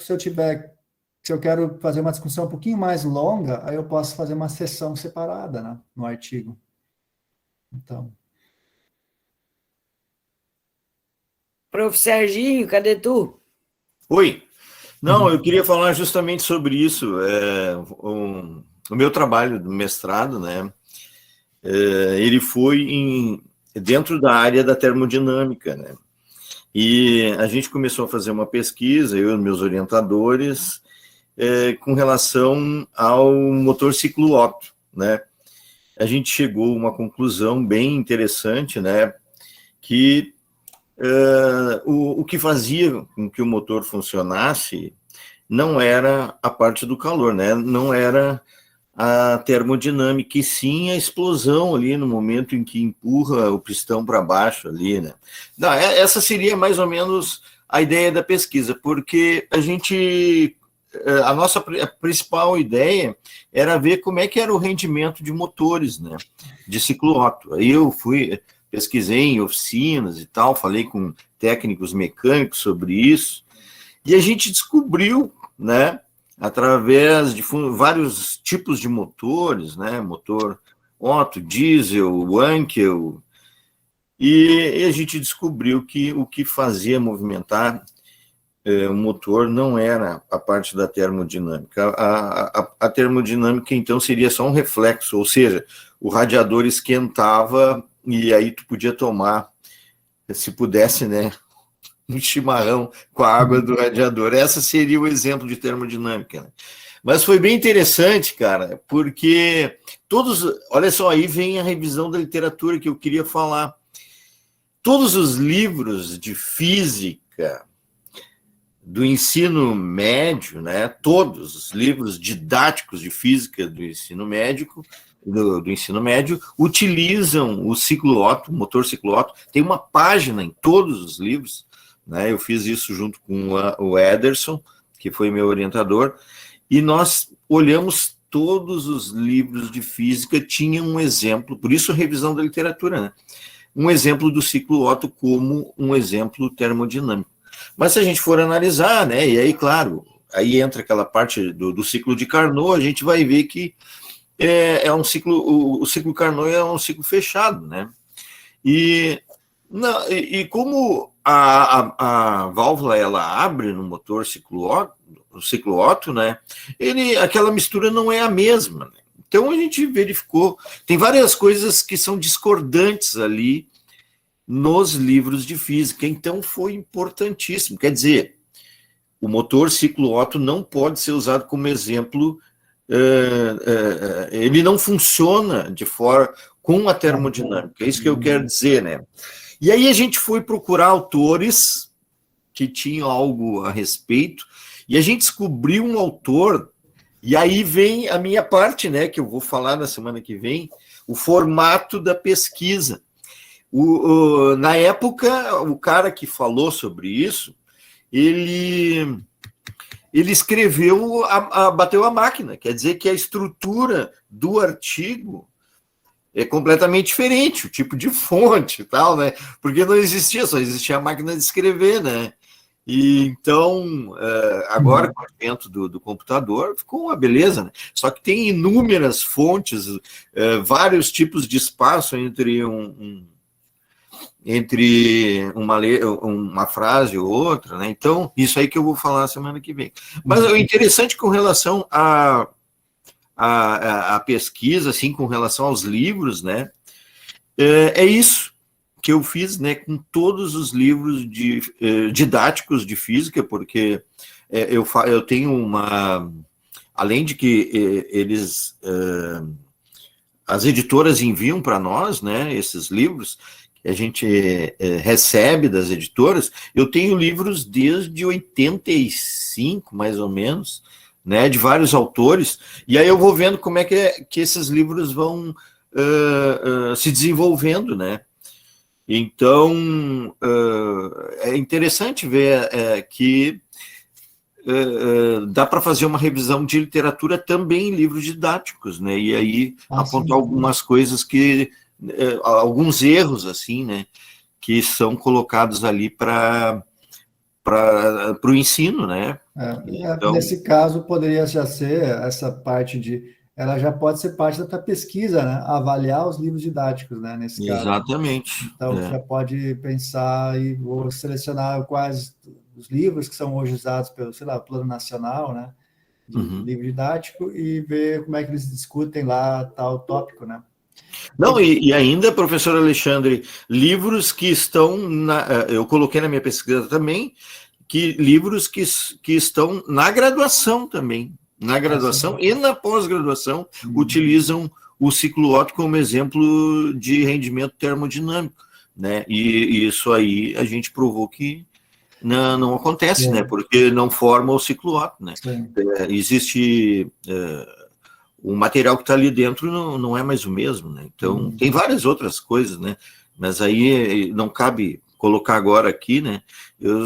se eu quero fazer uma discussão um pouquinho mais longa, aí eu posso fazer uma sessão separada, né, no artigo. Então. Prof. Serginho, cadê tu? Oi. Não, eu queria falar justamente sobre isso. O meu trabalho do mestrado, né? Ele foi dentro da área da termodinâmica, né? E a gente começou a fazer uma pesquisa, eu e meus orientadores, com relação ao motor ciclo Otto, né? A gente chegou a uma conclusão bem interessante, né? Que o que fazia com que o motor funcionasse não era a parte do calor, né? Não era a termodinâmica, e sim a explosão ali no momento em que empurra o pistão para baixo ali, né? Não, essa seria mais ou menos a ideia da pesquisa, porque a nossa principal ideia era ver como é que era o rendimento de motores, né? De ciclo Otto. Aí eu pesquisei em oficinas e tal, falei com técnicos mecânicos sobre isso, e a gente descobriu, né, através de vários tipos de motores, né, motor Otto, diesel, Wankel, e a gente descobriu que o que fazia movimentar o motor não era a parte da termodinâmica. A termodinâmica, então, seria só um reflexo, ou seja, o radiador esquentava e aí tu podia tomar, se pudesse, né, um chimarrão com a água do radiador. Esse seria o exemplo de termodinâmica, né? Mas foi bem interessante, cara, porque olha só, aí vem a revisão da literatura que eu queria falar. Todos os livros de física do ensino médio, né, todos os livros didáticos de física do ensino médio, utilizam o ciclo Otto, o motor ciclo Otto. Tem uma página em todos os livros, né? Eu fiz isso junto com o Ederson, que foi meu orientador, e nós olhamos todos os livros de física, tinha um exemplo, por isso a revisão da literatura, né? Um exemplo do ciclo Otto como um exemplo termodinâmico. Mas se a gente for analisar, né, e aí, claro, aí entra aquela parte do ciclo de Carnot, a gente vai ver que um ciclo, o ciclo Carnot é um ciclo fechado, né? E como a válvula ela abre no motor ciclo Otto, né? Aquela mistura não é a mesma, né? Então a gente verificou, tem várias coisas que são discordantes ali nos livros de física, então foi importantíssimo. Quer dizer, o motor ciclo Otto não pode ser usado como exemplo, ele não funciona de fora com a termodinâmica, é isso que eu quero dizer, né? E aí a gente foi procurar autores que tinham algo a respeito, e a gente descobriu um autor, e aí vem a minha parte, né, que eu vou falar na semana que vem, o formato da pesquisa. Na época, o cara que falou sobre isso, ele escreveu, bateu a máquina, quer dizer que a estrutura do artigo é completamente diferente, o tipo de fonte e tal, né? Porque não existia, só existia a máquina de escrever, né? E então, agora com o advento do computador, ficou uma beleza, né? Só que tem inúmeras fontes, vários tipos de espaço entre uma frase ou outra, né? Então, isso aí que eu vou falar semana que vem. Mas o interessante com relação à pesquisa, assim, com relação aos livros, né? É isso que eu fiz, né, com todos os livros didáticos de física, porque eu tenho além de que as editoras enviam para nós, né, esses livros, que a gente recebe das editoras, eu tenho livros desde 85, mais ou menos, né, de vários autores, e aí eu vou vendo como é que esses livros vão se desenvolvendo, né. Então, é interessante ver que dá para fazer uma revisão de literatura também em livros didáticos, né? E aí apontar algumas coisas alguns erros, assim, né? Que são colocados ali para o ensino, né? Então, nesse caso, poderia já ser essa parte ela já pode ser parte da tua pesquisa, né? Avaliar os livros didáticos, né? Nesse caso. Exatamente. Então, já pode pensar e vou selecionar quais os livros que são hoje usados pelo, sei lá, Plano Nacional, né? De livro didático e ver como é que eles discutem lá tal tópico, né? Não, e ainda, professor Alexandre, livros que estão eu coloquei na minha pesquisa também, livros que estão na graduação também, na graduação e na pós-graduação, utilizam o ciclo Otto como exemplo de rendimento termodinâmico, né? E isso aí a gente provou que não acontece, né? Porque não forma o ciclo Otto, né? Existe o material que está ali dentro não é mais o mesmo, né? Então tem várias outras coisas, né? Mas aí não cabe colocar agora aqui, né? Eu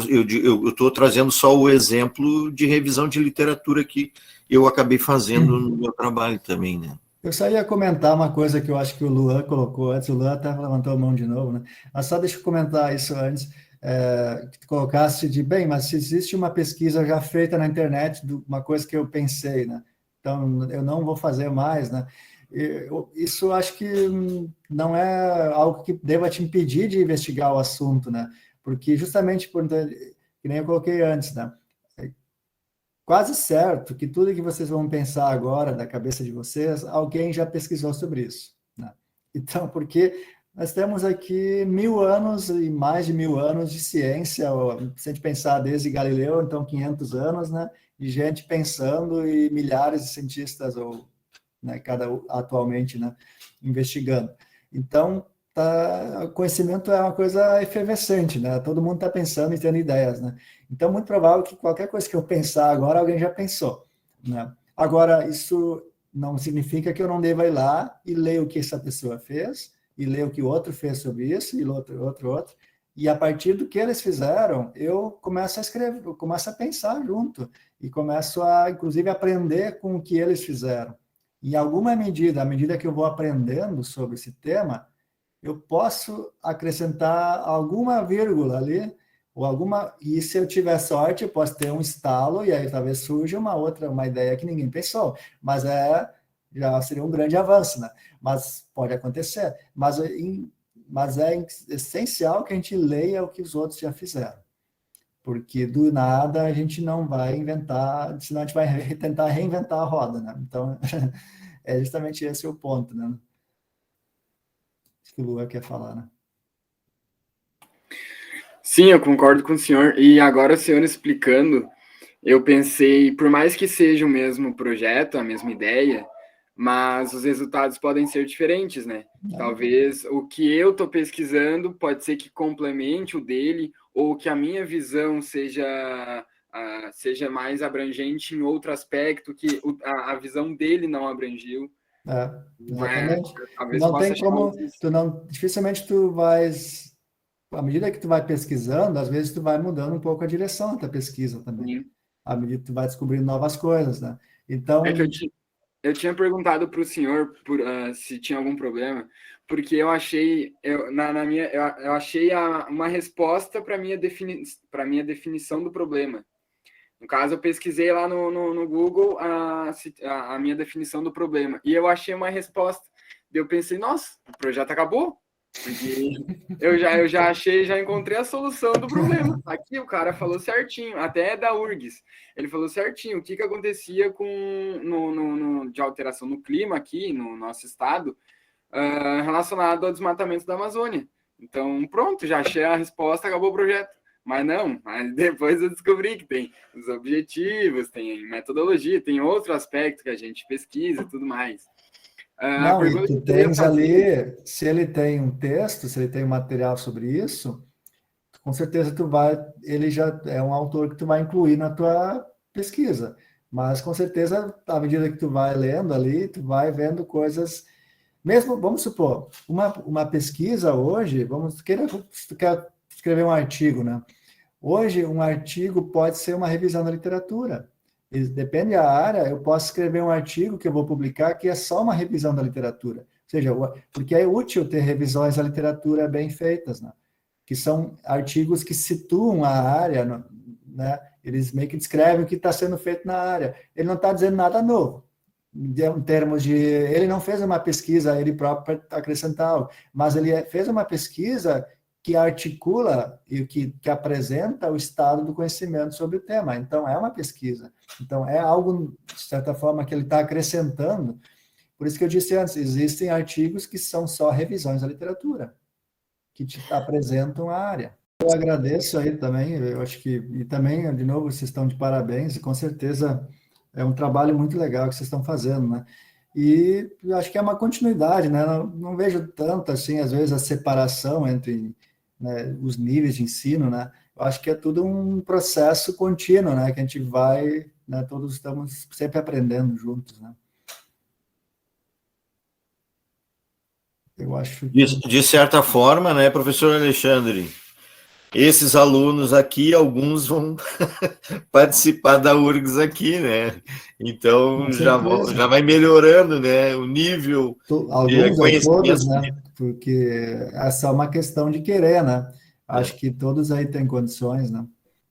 estou trazendo só o exemplo de revisão de literatura que eu acabei fazendo no meu trabalho também, né? Eu só ia comentar uma coisa que eu acho que o Luan colocou antes, o Luan até levantou a mão de novo, né? Mas só deixa eu comentar isso antes, que tu colocasse mas se existe uma pesquisa já feita na internet, uma coisa que eu pensei, né? Então, eu não vou fazer mais, né? Isso acho que não é algo que deva te impedir de investigar o assunto, né? Porque justamente que nem eu coloquei antes, né? Quase certo que tudo que vocês vão pensar agora da cabeça de vocês, alguém já pesquisou sobre isso, né? Então, porque nós temos aqui 1000 anos e mais de 1000 anos de ciência, se a gente pensar desde Galileu, então 500 anos, né? De gente pensando e milhares de cientistas, né, atualmente, né, investigando. Então, o conhecimento é uma coisa efervescente, né? Todo mundo está pensando e tendo ideias, né? Então, muito provável que qualquer coisa que eu pensar agora, alguém já pensou, né? Agora, isso não significa que eu não deva ir lá e ler o que essa pessoa fez, e ler o que o outro fez sobre isso, e outro. E a partir do que eles fizeram, eu começo a escrever, eu começo a pensar junto, e começo a, inclusive, aprender com o que eles fizeram. Em alguma medida, à medida que eu vou aprendendo sobre esse tema, eu posso acrescentar alguma vírgula ali, e se eu tiver sorte, eu posso ter um estalo, e aí talvez surja uma ideia que ninguém pensou, mas já seria um grande avanço, né? Mas pode acontecer. Mas é essencial que a gente leia o que os outros já fizeram, porque do nada a gente não vai inventar, senão a gente vai tentar reinventar a roda, né? Então, é justamente esse o ponto, né? Acho que o Lua quer falar, né? Sim, eu concordo com o senhor. E agora o senhor explicando, eu pensei, por mais que seja o mesmo projeto, a mesma ideia, mas os resultados podem ser diferentes, né? Talvez o que eu estou pesquisando pode ser que complemente o dele, ou que a minha visão seja mais abrangente em outro aspecto que a visão dele não abrangiu. Exatamente. Talvez Não possa tem chamar como, isso. dificilmente tu vais, à medida que tu vai pesquisando, às vezes tu vai mudando um pouco a direção da pesquisa também, Sim. à medida que tu vai descobrindo novas coisas, né? É que Então, eu tinha perguntado para o senhor se tinha algum problema, porque eu achei, eu achei uma resposta para minha definição do problema. No caso, eu pesquisei lá no Google a minha definição do problema e eu achei uma resposta. Eu pensei, nossa, o projeto acabou. Porque eu já achei, já encontrei a solução do problema. Aqui o cara falou certinho, até é da URGS. Ele falou certinho o que acontecia de alteração no clima aqui no nosso estado, relacionado ao desmatamento da Amazônia. Então, pronto, já achei a resposta, acabou o projeto. Mas não, mas depois eu descobri que tem os objetivos, tem metodologia, tem outro aspecto que a gente pesquisa e tudo mais. A não, e pergunta que tu eu queria tens fazer... ali, se ele tem um texto, se ele tem um material sobre isso, com certeza tu vai, ele já é um autor que tu vai incluir na tua pesquisa. Mas com certeza, à medida que tu vai lendo ali, tu vai vendo coisas. Mesmo, vamos supor, uma pesquisa hoje, se tu quer escrever um artigo, né? Hoje, um artigo pode ser uma revisão da literatura. Depende da área, eu posso escrever um artigo que eu vou publicar que é só uma revisão da literatura. Ou seja, porque é útil ter revisões da literatura bem feitas, né? Que são artigos que situam a área, né? Eles meio que descrevem o que está sendo feito na área. Ele não está dizendo nada novo, em termos de... Ele não fez uma pesquisa ele próprio para acrescentar algo, mas ele fez uma pesquisa que articula e que apresenta o estado do conhecimento sobre o tema. Então, é uma pesquisa. Então, é algo, de certa forma, que ele está acrescentando. Por isso que eu disse antes, existem artigos que são só revisões da literatura, que te apresentam a área. Eu agradeço aí também, eu acho que, e também, de novo, vocês estão de parabéns, e com certeza é um trabalho muito legal que vocês estão fazendo, né? E eu acho que é uma continuidade, né? Não vejo tanto, assim, às vezes, a separação entre, né, os níveis de ensino, né? Eu acho que é tudo um processo contínuo, né? Que a gente vai, né? Todos estamos sempre aprendendo juntos, né? Eu acho que... De certa forma, né, professor Alexandre, esses alunos aqui, alguns vão participar da URGS aqui, né? Então, Com certeza. já vai melhorando, né, o nível de Alguns ou todos, conhecimento. né? Porque essa é uma questão de querer, né? Acho que todos aí têm condições, né?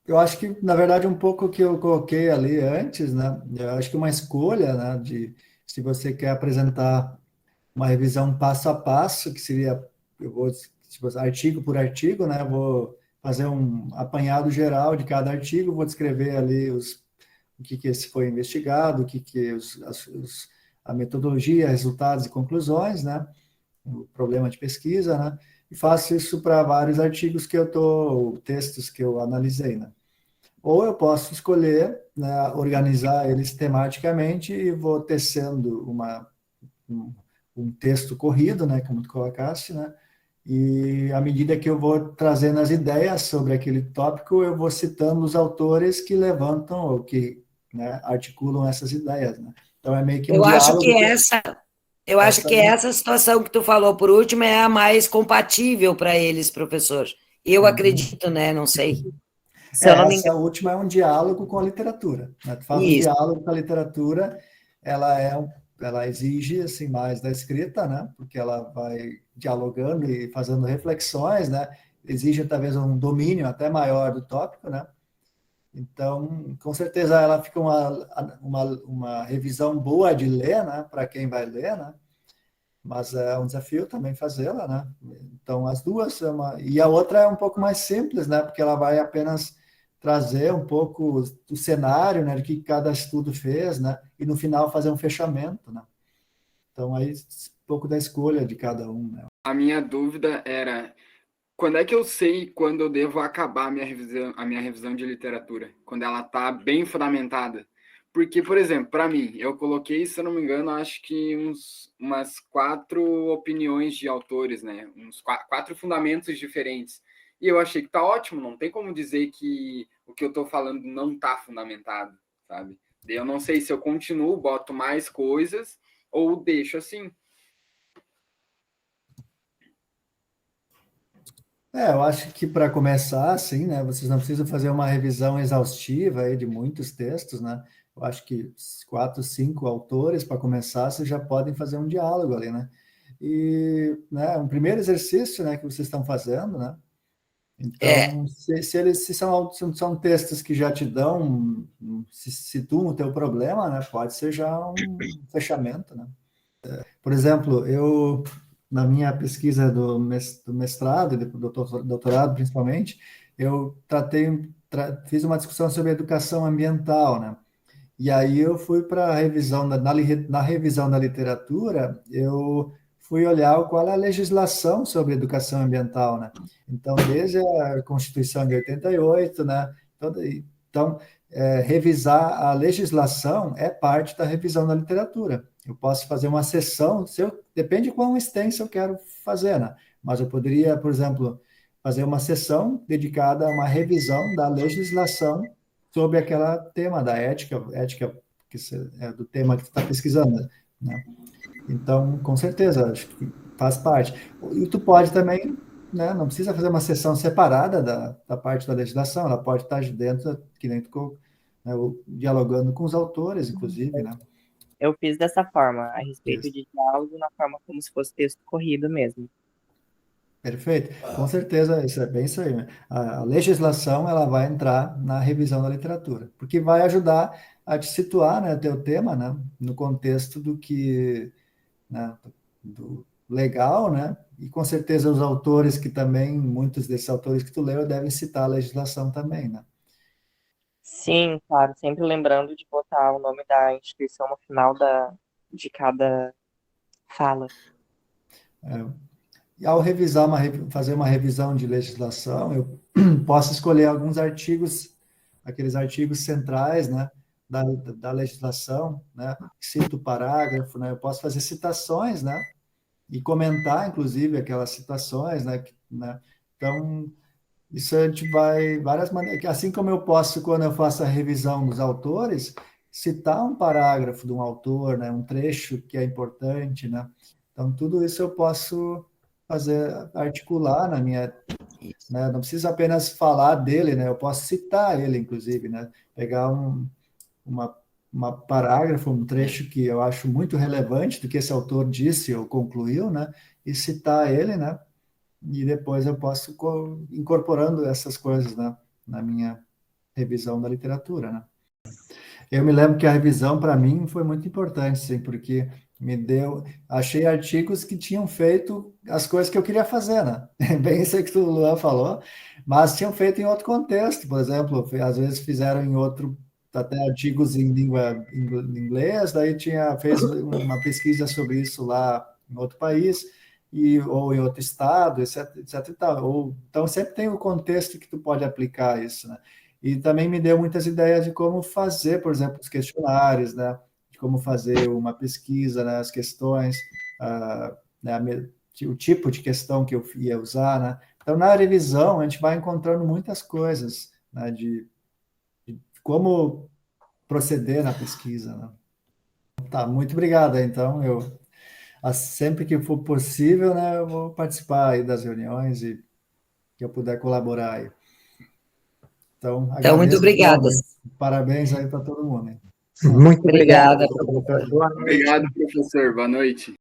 Eu acho que, na verdade, um pouco que eu coloquei ali antes, né? Eu acho que uma escolha, né? De se você quer apresentar uma revisão passo a passo, que seria, eu vou, tipo, artigo por artigo, né? Eu vou fazer um apanhado geral de cada artigo, vou descrever ali o que esse foi investigado, o que a metodologia, resultados e conclusões, né? O problema de pesquisa, né? E faço isso para vários artigos textos que eu analisei, né? Ou eu posso escolher, né, organizar eles tematicamente e vou tecendo um texto corrido, né, como tu colocaste, né? E à medida que eu vou trazendo as ideias sobre aquele tópico, eu vou citando os autores que levantam ou que, né, articulam essas ideias, né? Então é meio que um Eu acho diálogo. que eu acho que Essa, essa situação que tu falou por último é a mais compatível para eles, professor. Eu acredito, né? Não sei. Se eu não me essa engano. última é um diálogo com a literatura, né? Tu faz um Isso. diálogo com a literatura, ela exige assim mais da escrita, né? Porque ela vai dialogando e fazendo reflexões, né? Exige talvez um domínio até maior do tópico, né? Então, com certeza ela fica uma revisão boa de ler, né? Para quem vai ler, né? Mas é um desafio também fazê-la, né? Então, as duas, e a outra é um pouco mais simples, né? Porque ela vai apenas trazer um pouco do cenário, né? De que cada estudo fez, né? E no final fazer um fechamento, né? Então, aí, um pouco da escolha de cada um, né? A minha dúvida era, quando é que eu sei quando eu devo acabar a minha revisão de literatura? Quando ela está bem fundamentada? Porque, por exemplo, para mim, eu coloquei, se eu não me engano, acho que umas 4 opiniões de autores, né? Uns 4 fundamentos diferentes. E eu achei que tá ótimo, não tem como dizer que o que eu estou falando não está fundamentado, sabe? Eu não sei se eu continuo, boto mais coisas, ou deixo assim? Eu acho que para começar, assim, né, vocês não precisam fazer uma revisão exaustiva aí de muitos textos, né? Eu acho que 4, 5 autores, para começar, vocês já podem fazer um diálogo ali, né? E, né, um primeiro exercício, né, que vocês estão fazendo, né? Então, se são textos que já te dão, se situam o teu problema, né, pode ser já um fechamento, né? Por exemplo, eu, na minha pesquisa do mestrado e do doutorado, principalmente, eu fiz uma discussão sobre educação ambiental, né? E aí eu fui para a revisão, na revisão da literatura, eu fui olhar qual é a legislação sobre educação ambiental, né? Então, desde a Constituição de 88, né? Então, revisar a legislação é parte da revisão da literatura. Eu posso fazer uma sessão, depende de quão extensa eu quero fazer, né? Mas eu poderia, por exemplo, fazer uma sessão dedicada a uma revisão da legislação sobre aquele tema da ética que é do tema que tu está pesquisando, né? Então, com certeza, acho que faz parte. E tu pode também, né, não precisa fazer uma sessão separada da parte da legislação, ela pode estar dentro, que nem tu, né, dialogando com os autores, inclusive, né? Eu fiz dessa forma, a respeito Isso. de diálogo, na forma como se fosse texto corrido mesmo. Perfeito, com certeza, isso é bem isso aí, né? A legislação, ela vai entrar na revisão da literatura, porque vai ajudar a te situar, né, teu tema, né, no contexto do que, né, do legal, né, e com certeza os autores que também, muitos desses autores que tu leu, devem citar a legislação também, né? Sim, claro, sempre lembrando de botar o nome da instituição no final de cada fala. E ao fazer uma revisão de legislação, eu posso escolher alguns artigos, aqueles artigos centrais, né, da legislação, né, cito o parágrafo, né, eu posso fazer citações, né, e comentar, inclusive, aquelas citações, né. Então, isso a gente vai várias maneiras, assim como eu posso, quando eu faço a revisão dos autores, citar um parágrafo de um autor, né, um trecho que é importante, né. Então, tudo isso eu posso fazer, articular na minha, né, não precisa apenas falar dele, né, eu posso citar ele, inclusive, né, pegar uma parágrafo, um trecho que eu acho muito relevante do que esse autor disse ou concluiu, né, e citar ele, né, e depois eu posso incorporando essas coisas, né, na minha revisão da literatura, né. Eu me lembro que a revisão, para mim, foi muito importante, sim, porque achei artigos que tinham feito as coisas que eu queria fazer, né? Bem isso aí que o Luan falou, mas tinham feito em outro contexto, por exemplo, às vezes fizeram em outro, até artigos em língua inglês, daí fez uma pesquisa sobre isso lá em outro país, ou em outro estado, etc e tal. Então, sempre tem o contexto que tu pode aplicar isso, né? E também me deu muitas ideias de como fazer, por exemplo, os questionários, né? De como fazer uma pesquisa, né? As questões, né? O tipo de questão que eu ia usar, né? Então, na revisão, a gente vai encontrando muitas coisas, né? De como proceder na pesquisa, né? Tá, muito obrigado. Então, sempre que for possível, né? Eu vou participar aí das reuniões e que eu puder colaborar aí. Então, Então, muito agradeço. obrigada. Parabéns aí para todo mundo, hein? Muito Obrigada. obrigado. Obrigado, professor. Boa noite.